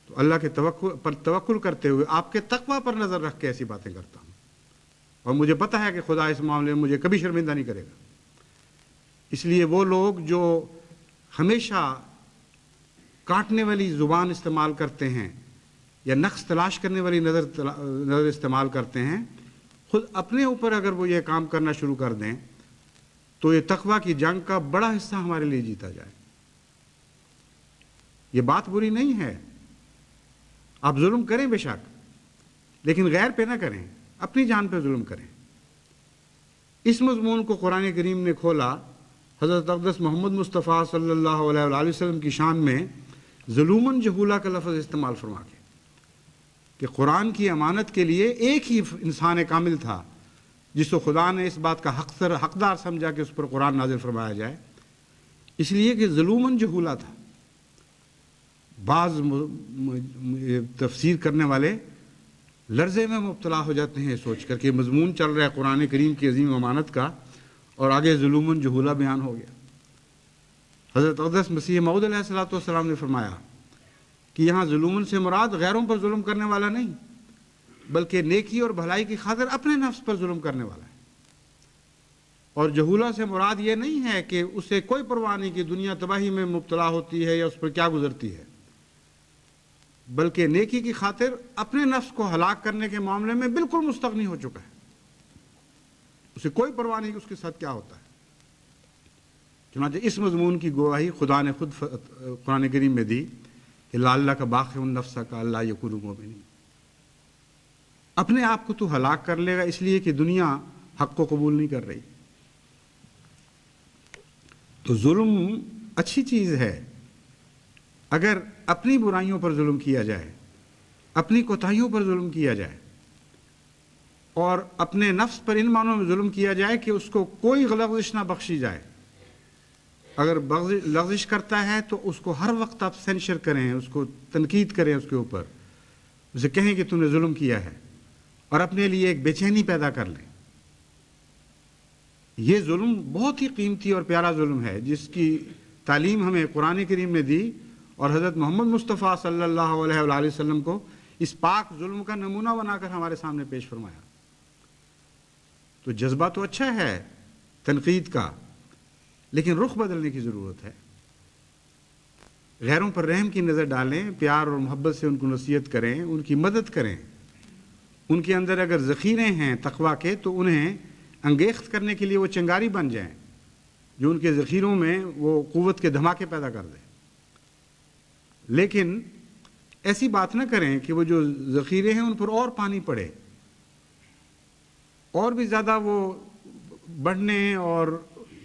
تو اللہ کے توکل کرتے ہوئے آپ کے تقویٰ پر نظر رکھ کے ایسی باتیں کرتا ہوں، اور مجھے پتہ ہے کہ خدا اس معاملے میں مجھے کبھی شرمندہ نہیں کرے گا۔ اس لیے وہ لوگ جو ہمیشہ کاٹنے والی زبان استعمال کرتے ہیں یا نقص تلاش کرنے والی نظر استعمال کرتے ہیں، خود اپنے اوپر اگر وہ یہ کام کرنا شروع کر دیں تو یہ تقویٰ کی جنگ کا بڑا حصہ ہمارے لیے جیتا جائے۔ یہ بات بری نہیں ہے، آپ ظلم کریں بے شک، لیکن غیر پہ نہ کریں، اپنی جان پہ ظلم کریں۔ اس مضمون کو قرآن کریم نے کھولا حضرت اقدس محمد مصطفیٰ صلی اللہ علیہ وآلہ وسلم کی شان میں ظلوماً جہولا کا لفظ استعمال فرما کے، کہ قرآن کی امانت کے لیے ایک ہی انسان کامل تھا جس کو خدا نے اس بات کا حقدار سمجھا کہ اس پر قرآن نازل فرمایا جائے، اس لیے کہ ظلوماً جہولا تھا۔ بعض تفسیر کرنے والے لرزے میں مبتلا ہو جاتے ہیں سوچ کر کہ مضمون چل رہا ہے قرآن کریم کی عظیم امانت کا اور آگے ظلوماً جہولا بیان ہو گیا۔ حضرت اقدس مسیح موعود علیہ الصلوۃ والسلام نے فرمایا کہ یہاں ظلوماً سے مراد غیروں پر ظلم کرنے والا نہیں، بلکہ نیکی اور بھلائی کی خاطر اپنے نفس پر ظلم کرنے والا ہے۔ اور جہولا سے مراد یہ نہیں ہے کہ اسے کوئی پرواہ نہیں کہ دنیا تباہی میں مبتلا ہوتی ہے یا اس پر کیا گزرتی ہے، بلکہ نیکی کی خاطر اپنے نفس کو ہلاک کرنے کے معاملے میں بالکل مستغنی ہو چکا ہے، اسے کوئی پرواہ نہیں کہ اس کے ساتھ کیا ہوتا ہے۔ چنانچہ اس مضمون کی گواہی خدا نے خود قرآن کریم میں دی کہ لعلک کا باخع النفس کا اللہ یکونوا مؤمنین، اپنے آپ کو تو ہلاک کر لے گا اس لیے کہ دنیا حق کو قبول نہیں کر رہی۔ تو ظلم اچھی چیز ہے اگر اپنی برائیوں پر ظلم کیا جائے، اپنی کوتاہیوں پر ظلم کیا جائے، اور اپنے نفس پر ان معنوں میں ظلم کیا جائے کہ اس کو کوئی لغزش نہ بخشی جائے۔ اگر لغزش کرتا ہے تو اس کو ہر وقت آپ سینشر کریں، اس کو تنقید کریں، اس کے اوپر اسے کہیں کہ تم نے ظلم کیا ہے، اور اپنے لیے ایک بے چینی پیدا کر لیں۔ یہ ظلم بہت ہی قیمتی اور پیارا ظلم ہے جس کی تعلیم ہمیں قرآن کریم نے دی، اور حضرت محمد مصطفیٰ صلی اللہ علیہ وآلہ وسلم کو اس پاک ظلم کا نمونہ بنا کر ہمارے سامنے پیش فرمایا۔ تو جذبہ تو اچھا ہے تنقید کا، لیکن رخ بدلنے کی ضرورت ہے۔ غیروں پر رحم کی نظر ڈالیں، پیار اور محبت سے ان کو نصیحت کریں، ان کی مدد کریں، ان کے اندر اگر ذخیرے ہیں تقویٰ کے تو انہیں انگیخت کرنے کے لیے وہ چنگاری بن جائیں جو ان کے ذخیروں میں وہ قوت کے دھماکے پیدا کر دیں۔ لیکن ایسی بات نہ کریں کہ وہ جو ذخیرے ہیں ان پر اور پانی پڑے، اور بھی زیادہ وہ بڑھنے اور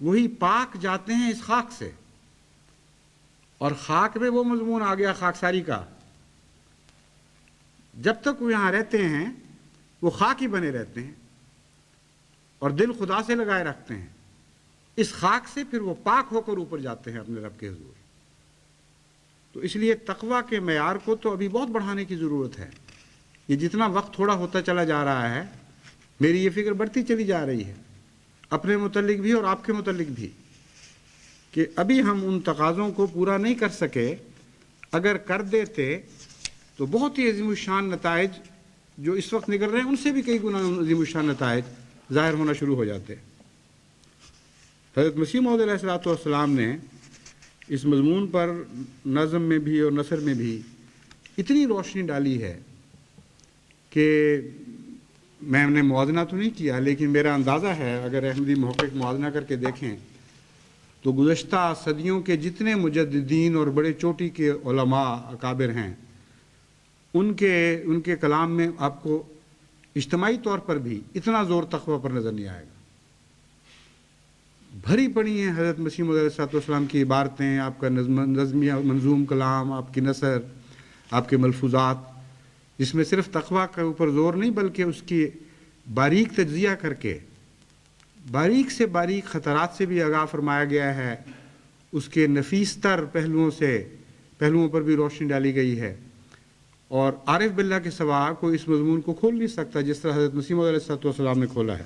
وہی پاک جاتے ہیں اس خاک سے، اور خاک میں وہ مضمون آ گیا خاکساری کا، جب تک وہ یہاں رہتے ہیں وہ خاک ہی بنے رہتے ہیں اور دل خدا سے لگائے رکھتے ہیں، اس خاک سے پھر وہ پاک ہو کر اوپر جاتے ہیں اپنے رب کے حضور۔ تو اس لیے تقویٰ کے معیار کو تو ابھی بہت بڑھانے کی ضرورت ہے۔ یہ جتنا وقت تھوڑا ہوتا چلا جا رہا ہے، میری یہ فکر بڑھتی چلی جا رہی ہے اپنے متعلق بھی اور آپ کے متعلق بھی، کہ ابھی ہم ان تقاضوں کو پورا نہیں کر سکے۔ اگر کر دیتے تو بہت ہی عظیم الشان نتائج جو اس وقت نکل رہے ہیں ان سے بھی کئی گنا عظیم الشان نتائج ظاہر ہونا شروع ہو جاتے۔ حضرت مسیح موعود علیہ السلام نے اس مضمون پر نظم میں بھی اور نثر میں بھی اتنی روشنی ڈالی ہے کہ میں نے موازنہ تو نہیں کیا، لیکن میرا اندازہ ہے اگر احمدی محقق موازنہ کر کے دیکھیں تو گزشتہ صدیوں کے جتنے مجددین اور بڑے چوٹی کے علماء اکابر ہیں، ان کے کلام میں آپ کو اجتماعی طور پر بھی اتنا زور تقویٰ پر نظر نہیں آئے گا۔ بھری پڑی ہیں حضرت مسیح موعود علیہ السلام کی عبارتیں، آپ کا نظمیہ منظوم کلام، آپ کی نثر، آپ کے ملفوظات، جس میں صرف تقویٰ کے اوپر زور نہیں بلکہ اس کی باریک تجزیہ کر کے باریک سے باریک خطرات سے بھی آگاہ فرمایا گیا ہے، اس کے نفیس تر پہلوؤں پر بھی روشنی ڈالی گئی ہے، اور عارف باللہ کے سوا کوئی اس مضمون کو کھول نہیں سکتا جس طرح حضرت مسیح موعود علیہ السلام نے کھولا ہے۔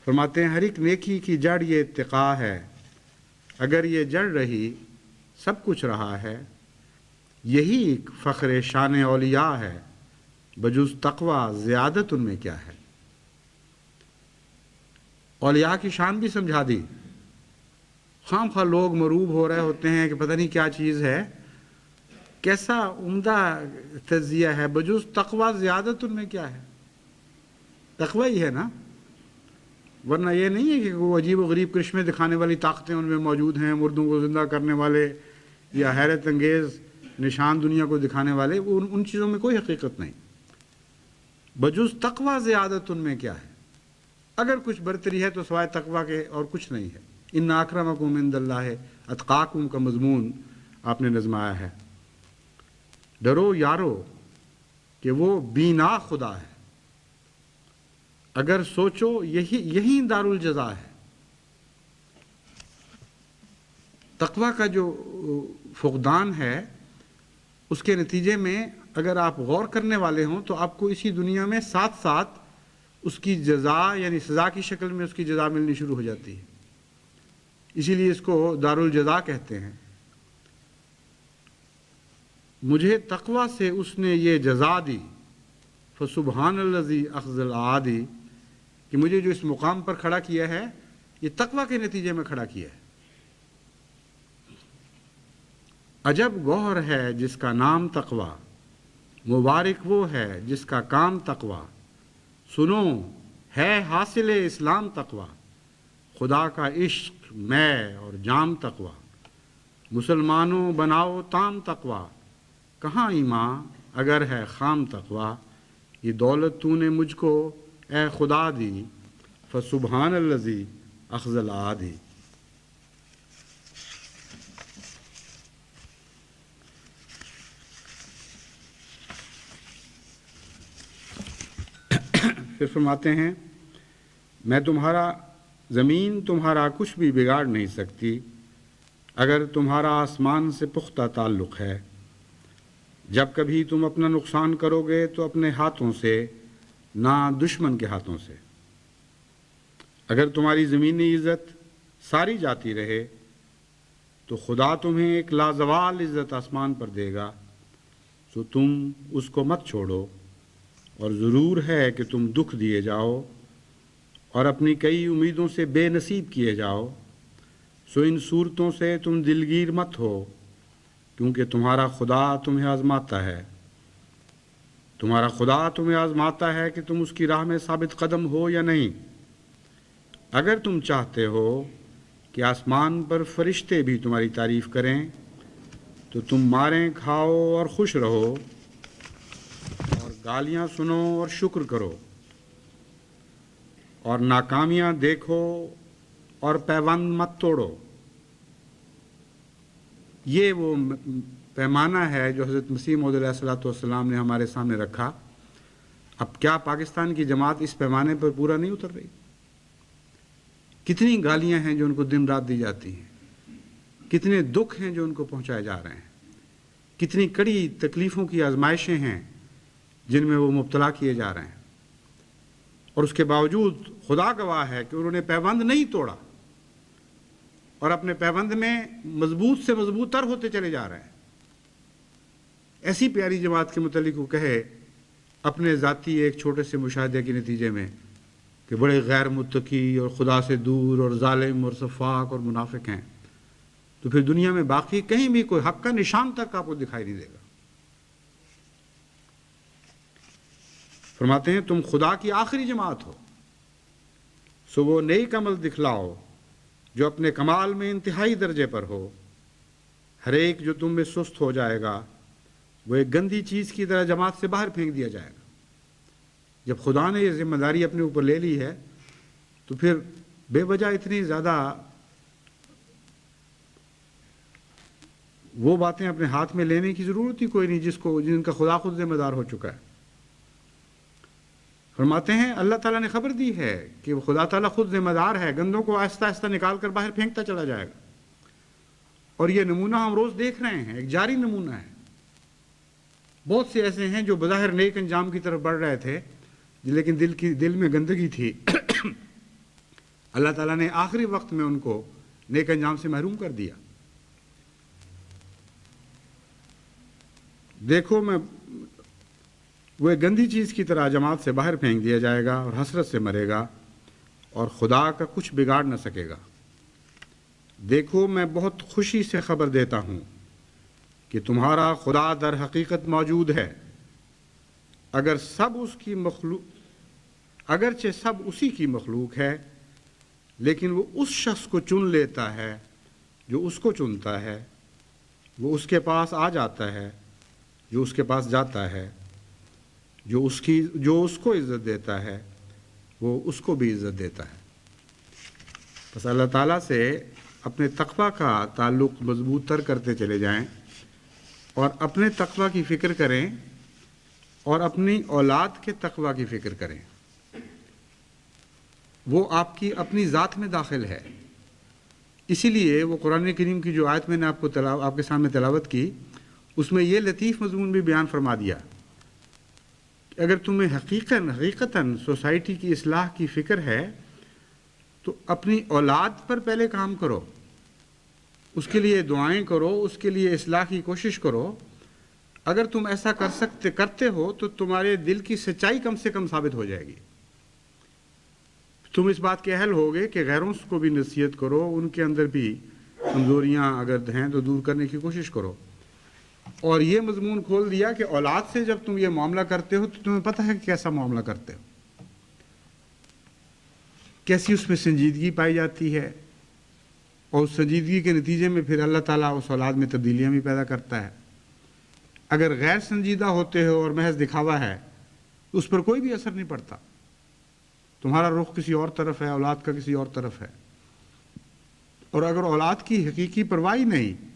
فرماتے ہیں ہر ایک نیکی کی جڑ یہ اتقاء ہے، اگر یہ جڑ رہی سب کچھ رہا ہے، یہی ایک فخر شان اولیاء ہے، بجز تقویٰ زیادت ان میں کیا ہے۔ اولیاء کی شان بھی سمجھا دی۔ خام خواہ لوگ مروب ہو رہے ہوتے ہیں کہ پتہ نہیں کیا چیز ہے، کیسا عمدہ تجزیہ ہے، بجز تقویٰ زیادت ان میں کیا ہے۔ تقویٰ ہی ہے نا، ورنہ یہ نہیں ہے کہ وہ عجیب و غریب کرشمے دکھانے والی طاقتیں ان میں موجود ہیں، مردوں کو زندہ کرنے والے یا حیرت انگیز نشان دنیا کو دکھانے والے، ان چیزوں میں کوئی حقیقت نہیں۔ بجز تقویٰ زیادت ان میں کیا ہے، اگر کچھ برتری ہے تو سوائے تقویٰ کے اور کچھ نہیں ہے۔ ان اکرمکم عند اللہ اتقاکم کا مضمون آپ نے نظمایا ہے۔ ڈرو یارو کہ وہ بینا خدا ہے، اگر سوچو یہی دارالجزا ہے۔ تقویٰ کا جو فقدان ہے اس کے نتیجے میں اگر آپ غور کرنے والے ہوں تو آپ کو اسی دنیا میں ساتھ ساتھ اس کی جزا یعنی سزا کی شکل میں اس کی جزا ملنی شروع ہو جاتی ہے، اسی لیے اس کو دارالجزا کہتے ہیں۔ مجھے تقویٰ سے اس نے یہ جزا دی، فسبحان الذی اخذ العادی، کہ مجھے جو اس مقام پر کھڑا کیا ہے یہ تقویٰ کے نتیجے میں کھڑا کیا ہے۔ عجب گوہر ہے جس کا نام تقویٰ، مبارک وہ ہے جس کا کام تقویٰ، سنو ہے حاصل اسلام تقویٰ، خدا کا عشق میں اور جام تقویٰ، مسلمانوں بناؤ تام تقویٰ، کہاں ایمان اگر ہے خام تقویٰ، یہ دولت تو نے مجھ کو اے خدا دی، فسبحان الذی اخذ العادی۔ پھر فرماتے ہیں میں تمہارا زمین تمہارا کچھ بھی بگاڑ نہیں سکتی اگر تمہارا آسمان سے پختہ تعلق ہے، جب کبھی تم اپنا نقصان کرو گے تو اپنے ہاتھوں سے نہ دشمن کے ہاتھوں سے۔ اگر تمہاری زمینی عزت ساری جاتی رہے تو خدا تمہیں ایک لازوال عزت آسمان پر دے گا، سو تم اس کو مت چھوڑو، اور ضرور ہے کہ تم دکھ دیے جاؤ اور اپنی کئی امیدوں سے بے نصیب کیے جاؤ، سو ان صورتوں سے تم دلگیر مت ہو، کیونکہ تمہارا خدا تمہیں آزماتا ہے۔ تمہارا خدا تمہیں آزماتا ہے کہ تم اس کی راہ میں ثابت قدم ہو یا نہیں۔ اگر تم چاہتے ہو کہ آسمان پر فرشتے بھی تمہاری تعریف کریں تو تم ماریں کھاؤ اور خوش رہو، اور گالیاں سنو اور شکر کرو، اور ناکامیاں دیکھو اور پیوند مت توڑو۔ یہ وہ پیمانہ ہے جو حضرت مسیح موعود علیہ الصلوۃ والسلام نے ہمارے سامنے رکھا۔ اب کیا پاکستان کی جماعت اس پیمانے پر پورا نہیں اتر رہی؟ کتنی گالیاں ہیں جو ان کو دن رات دی جاتی ہیں، کتنے دکھ ہیں جو ان کو پہنچائے جا رہے ہیں، کتنی کڑی تکلیفوں کی آزمائشیں ہیں جن میں وہ مبتلا کیے جا رہے ہیں، اور اس کے باوجود خدا گواہ ہے کہ انہوں نے پیوند نہیں توڑا اور اپنے پیوند میں مضبوط سے مضبوط تر ہوتے چلے جا رہے ہیں۔ ایسی پیاری جماعت کے متعلق وہ کہے اپنے ذاتی ایک چھوٹے سے مشاہدے کے نتیجے میں کہ بڑے غیر متقی اور خدا سے دور اور ظالم اور سفاک اور منافق ہیں، تو پھر دنیا میں باقی کہیں بھی کوئی حق کا نشان تک آپ کو دکھائی نہیں دے گا۔ فرماتے ہیں تم خدا کی آخری جماعت ہو، سو وہ نیک عمل دکھلاؤ جو اپنے کمال میں انتہائی درجے پر ہو۔ ہر ایک جو تم میں سست ہو جائے گا وہ ایک گندی چیز کی طرح جماعت سے باہر پھینک دیا جائے گا۔ جب خدا نے یہ ذمہ داری اپنے اوپر لے لی ہے تو پھر بے وجہ اتنی زیادہ وہ باتیں اپنے ہاتھ میں لینے کی ضرورت ہی کوئی نہیں جن کا خدا خود ذمہ دار ہو چکا ہے۔ فرماتے ہیں اللہ تعالیٰ نے خبر دی ہے کہ وہ خدا تعالیٰ خود ذمہ دار ہے، گندوں کو آہستہ آہستہ نکال کر باہر پھینکتا چلا جائے گا، اور یہ نمونہ ہم روز دیکھ رہے ہیں، ایک جاری نمونہ ہے۔ بہت سے ایسے ہیں جو بظاہر نیک انجام کی طرف بڑھ رہے تھے لیکن دل میں گندگی تھی، اللہ تعالیٰ نے آخری وقت میں ان کو نیک انجام سے محروم کر دیا۔ دیکھو وہ ایک گندی چیز کی طرح جماعت سے باہر پھینک دیا جائے گا اور حسرت سے مرے گا اور خدا کا کچھ بگاڑ نہ سکے گا۔ دیکھو میں بہت خوشی سے خبر دیتا ہوں کہ تمہارا خدا در حقیقت موجود ہے، اگرچہ سب اسی کی مخلوق ہے، لیکن وہ اس شخص کو چن لیتا ہے جو اس کو چنتا ہے، وہ اس کے پاس آ جاتا ہے جو اس کے پاس جاتا ہے، جو اس کو عزت دیتا ہے وہ اس کو بھی عزت دیتا ہے۔ بس اللہ تعالیٰ سے اپنے تقویٰ کا تعلق مضبوط تر کرتے چلے جائیں اور اپنے تقویٰ کی فکر کریں اور اپنی اولاد کے تقویٰ کی فکر کریں۔ وہ آپ کی اپنی ذات میں داخل ہے، اسی لیے وہ قرآن کریم کی جو آیت میں نے آپ کے سامنے تلاوت کی اس میں یہ لطیف مضمون بھی بیان فرما دیا کہ اگر تمہیں حقیقتاً سوسائٹی کی اصلاح کی فکر ہے تو اپنی اولاد پر پہلے کام کرو، اس کے لیے دعائیں کرو، اس کے لیے اصلاح کی کوشش کرو۔ اگر تم ایسا کرتے ہو تو تمہارے دل کی سچائی کم سے کم ثابت ہو جائے گی۔ تم اس بات کے اہل ہوگے کہ غیروں کو بھی نصیحت کرو، ان کے اندر بھی کمزوریاں اگر ہیں تو دور کرنے کی کوشش کرو۔ اور یہ مضمون کھول دیا کہ اولاد سے جب تم یہ معاملہ کرتے ہو تو تمہیں پتہ ہے کہ کیسا معاملہ کرتے ہو، کیسی اس میں سنجیدگی پائی جاتی ہے، اور اس سنجیدگی کے نتیجے میں پھر اللہ تعالیٰ اس اولاد میں تبدیلیاں بھی پیدا کرتا ہے۔ اگر غیر سنجیدہ ہوتے ہو اور محض دکھاوا ہے تو اس پر کوئی بھی اثر نہیں پڑتا، تمہارا رخ کسی اور طرف ہے، اولاد کا کسی اور طرف ہے۔ اور اگر اولاد کی حقیقی پرواہ نہیں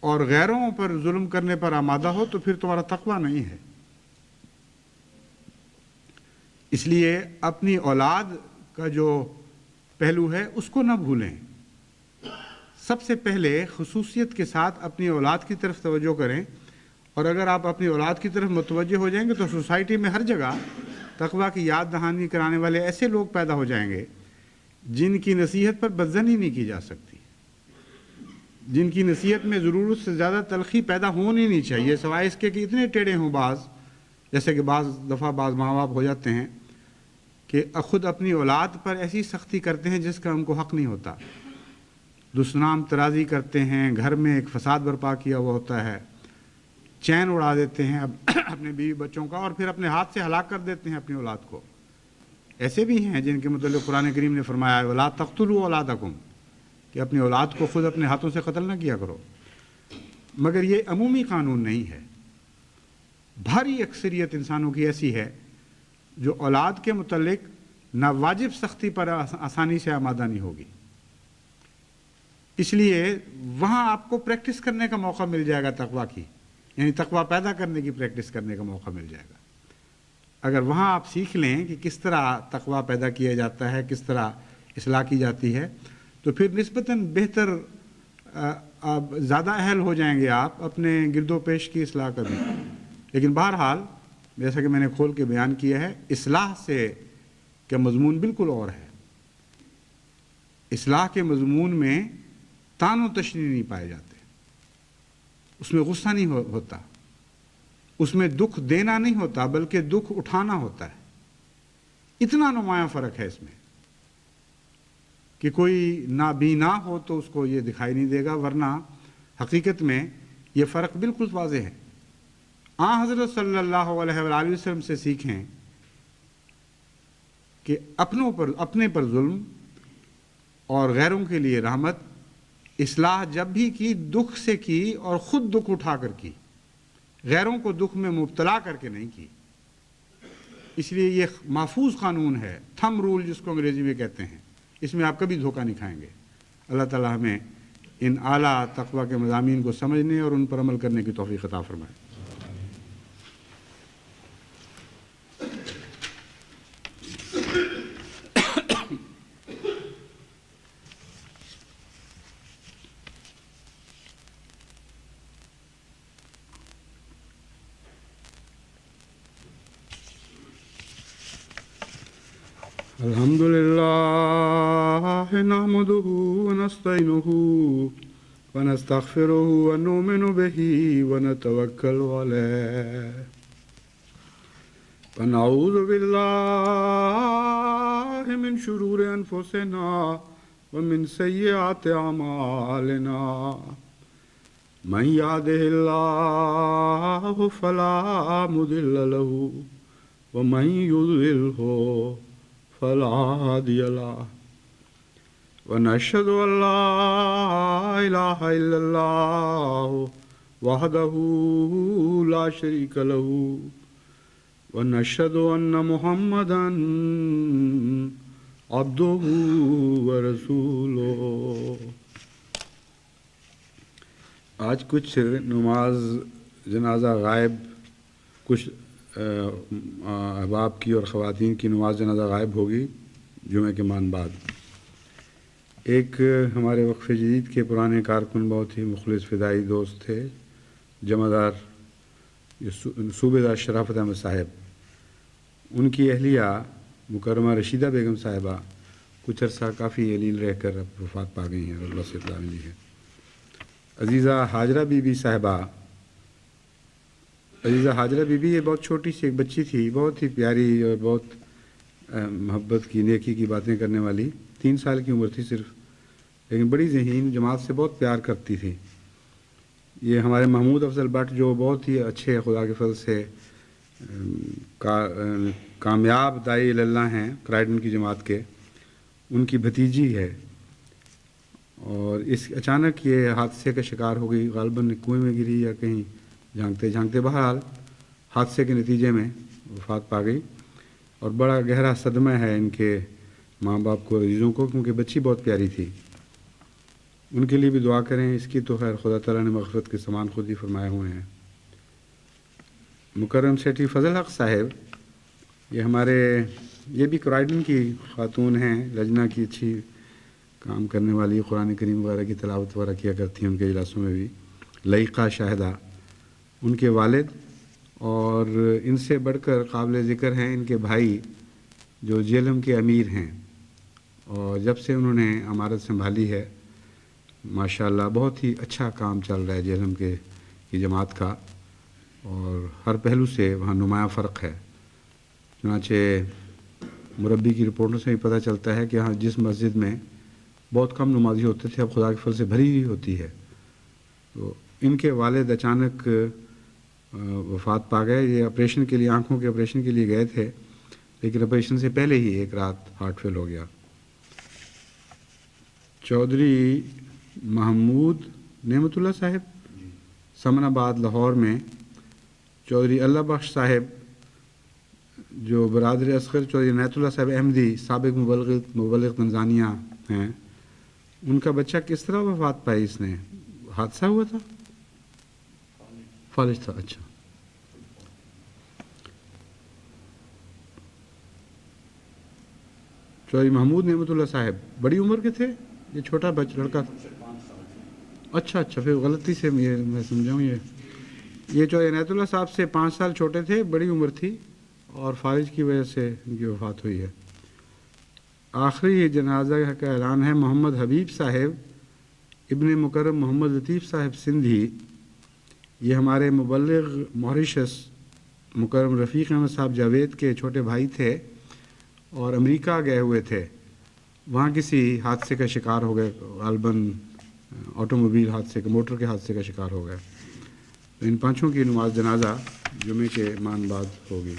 اور غیروں پر ظلم کرنے پر آمادہ ہو تو پھر تمہارا تقویٰ نہیں ہے۔ اس لیے اپنی اولاد کا جو پہلو ہے اس کو نہ بھولیں۔ سب سے پہلے خصوصیت کے ساتھ اپنی اولاد کی طرف توجہ کریں، اور اگر آپ اپنی اولاد کی طرف متوجہ ہو جائیں گے تو سوسائٹی میں ہر جگہ تقویٰ کی یاد دہانی کرانے والے ایسے لوگ پیدا ہو جائیں گے جن کی نصیحت پر بدظنی نہیں کی جا سکتی، جن کی نصیحت میں ضرورت سے زیادہ تلخی پیدا ہونی نہیں چاہیے، سوائے اس کے کہ اتنے ٹیڑے ہوں جیسے کہ بعض دفعہ ماں باپ ہو جاتے ہیں کہ خود اپنی اولاد پر ایسی سختی کرتے ہیں جس کا ان کو حق نہیں ہوتا، دشنام ترازی کرتے ہیں، گھر میں ایک فساد برپا کیا ہوا ہوتا ہے، چین اڑا دیتے ہیں اپنے بیوی بچوں کا، اور پھر اپنے ہاتھ سے ہلاک کر دیتے ہیں اپنی اولاد کو۔ ایسے بھی ہیں جن کے متعلق قرآن کریم نے فرمایا وَلَا تَقْتُلُوا أَوْلَادَكُمْ، کہ اپنی اولاد کو خود اپنے ہاتھوں سے قتل نہ کیا کرو۔ مگر یہ عمومی قانون نہیں ہے، بھاری اکثریت انسانوں کی ایسی ہے جو اولاد کے متعلق نہ واجب سختی پر آسانی سے آمادہ نہیں ہوگی. اس لیے وہاں آپ کو پریکٹس کرنے کا موقع مل جائے گا تقویٰ کی، یعنی تقویٰ پیدا کرنے کی پریکٹس کرنے کا موقع مل جائے گا. اگر وہاں آپ سیکھ لیں کہ کس طرح تقویٰ پیدا کیا جاتا ہے، کس طرح اصلاح کی جاتی ہے، تو پھر نسبتاً بہتر آپ زیادہ اہل ہو جائیں گے آپ اپنے گرد و پیش کی اصلاح کا بھی. لیکن بہرحال جیسا کہ میں نے کھول کے بیان کیا ہے، اصلاح سے کا مضمون بالکل اور ہے. اصلاح کے مضمون میں تان و تشنیع نہیں پائے جاتے، اس میں غصہ نہیں ہوتا، اس میں دکھ دینا نہیں ہوتا بلکہ دکھ اٹھانا ہوتا ہے. اتنا نمایاں فرق ہے اس میں کہ کوئی نابینا ہو تو اس کو یہ دکھائی نہیں دے گا، ورنہ حقیقت میں یہ فرق بالکل واضح ہے. حضرت صلی اللہ علیہ وآلہ وسلم سے سیکھیں کہ اپنے پر ظلم اور غیروں کے لیے رحمت. اصلاح جب بھی کی دکھ سے کی اور خود دکھ اٹھا کر کی، غیروں کو دکھ میں مبتلا کر کے نہیں کی. اس لیے یہ محفوظ قانون ہے، تھم رول جس کو انگریزی میں کہتے ہیں. اس میں آپ کبھی دھوکہ نہیں کھائیں گے. اللہ تعالی ہمیں ان اعلیٰ تقویٰ کے مضامین کو سمجھنے اور ان پر عمل کرنے کی توفیق عطا فرمائے. الحمد لله نحمده ونستعينه ونستغفره ونؤمن به ونتوكل عليه ونعوذ بالله من شرور أنفسنا ومن سيئات أعمالنا من يهده الله فلا مضل له ومن يضلله فلا هادي له ونشهد أن لا إله إلا الله وحده لا شريك له ونشهد أن محمدا عبده ورسوله. آج کچھ نماز جنازہ غائب، کچھ احباب کی اور خواتین کی نماز جنازہ غائب ہوگی جمعہ کے مان بعد. ایک ہمارے وقف جدید کے پرانے کارکن، بہت ہی مخلص فدائی دوست تھے، جمع دار صوبے دار شرافت احمد صاحب. ان کی اہلیہ مکرمہ رشیدہ بیگم صاحبہ کچھ عرصہ کافی علیل رہ کر اب وفات پا گئی ہیں، اللہ سے اطلاع ملی ہے. عزیزہ حاجرہ بی بی صاحبہ، عزیزہ حاجرہ بی بی یہ بہت چھوٹی سی ایک بچی تھی، بہت ہی پیاری اور بہت محبت کی، نیکی کی باتیں کرنے والی. 3 سال کی عمر تھی صرف، لیکن بڑی ذہین، جماعت سے بہت پیار کرتی تھی. یہ ہمارے محمود افضل بٹ جو بہت ہی اچھے خدا کے فضل سے کامیاب داعی اللہ ہیں کرائڈن کی جماعت کے، ان کی بھتیجی ہے. اور اچانک یہ حادثے کا شکار ہو گئی، غالباً کنویں میں گری یا کہیں جھانکتے جھانکتے، بہرحال حادثے کے نتیجے میں وفات پا گئی. اور بڑا گہرا صدمہ ہے ان کے ماں باپ کو، عزیزوں کو، کیونکہ بچی بہت پیاری تھی. ان کے لیے بھی دعا کریں. اس کی تو خیر خدا تعالیٰ نے مغفرت کے سامان خود ہی فرمائے ہوئے ہیں. مکرم سیٹھی فضل حق صاحب، یہ بھی کرائڈن کی خاتون ہیں، لجنہ کی اچھی کام کرنے والی، قرآن کریم وغیرہ کی تلاوت وغیرہ کیا کرتی ہیں ان کے اجلاسوں میں بھی. لائقہ شاہدہ ان کے والد، اور ان سے بڑھ کر قابل ذکر ہیں ان کے بھائی جو جیلم کے امیر ہیں. اور جب سے انہوں نے عمارت سنبھالی ہے ماشاءاللہ بہت ہی اچھا کام چل رہا ہے جیلم کی جماعت کا، اور ہر پہلو سے وہاں نمایاں فرق ہے. چنانچہ مربی کی رپورٹوں سے بھی پتہ چلتا ہے کہ ہاں جس مسجد میں بہت کم نمازی ہوتے تھے اب خدا کے فضل سے بھری ہوئی ہوتی ہے. تو ان کے والد اچانک وفات پا گئے. یہ آپریشن کے لیے، آنکھوں کے آپریشن کے لیے گئے تھے، لیکن آپریشن سے پہلے ہی ایک رات ہارٹ فیل ہو گیا. چودھری محمود نعمت اللہ صاحب سمن آباد لاہور میں، چودھری اللہ بخش صاحب جو برادر اصغر چودھری عنایت اللہ صاحب احمدی سابق مبلغ تنزانیہ ہیں، ان کا بچہ کس طرح وفات پائی؟ اس نے حادثہ ہوا تھا، فالج تھا؟ اچھا. چودھری محمود نعمت اللہ صاحب بڑی عمر کے تھے، یہ چھوٹا لڑکا تھا؟ اچھا اچھا، پھر غلطی سے میں سمجھاؤں، یہ چودھری عنایت اللہ صاحب سے 5 سال چھوٹے تھے، بڑی عمر تھی، اور فالج کی وجہ سے ان کی وفات ہوئی ہے. آخری جنازہ کا اعلان ہے. محمد حبیب صاحب ابن مکرم محمد لطیف صاحب سندھی، یہ ہمارے مبلغ موریشس مکرم رفیق احمد صاحب جاوید کے چھوٹے بھائی تھے، اور امریکہ گئے ہوئے تھے، وہاں کسی حادثے کا شکار ہو گئے، غالباً آٹوموبیل حادثے کے، موٹر کے حادثے کا شکار ہو گئے. ان 5 کی نماز جنازہ جمعے کے مان بعد ہوگی.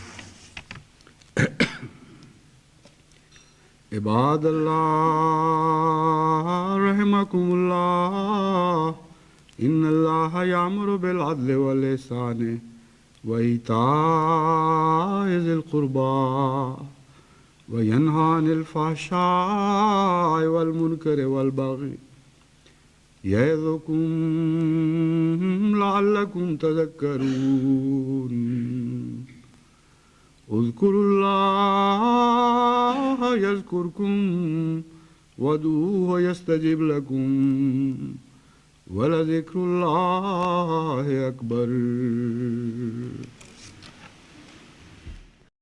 عباد اللہ رحمکم اللہ، ان اللہ یامر بالعدل والاحسان وایتاء ذی القربى وینہی عن الفحشاء والمنکر والبغی یعظکم لعلکم تذکرون. اذکروا اللہ یذکرکم وادعوہ یستجب لکم ولذکر اللہ اکبر.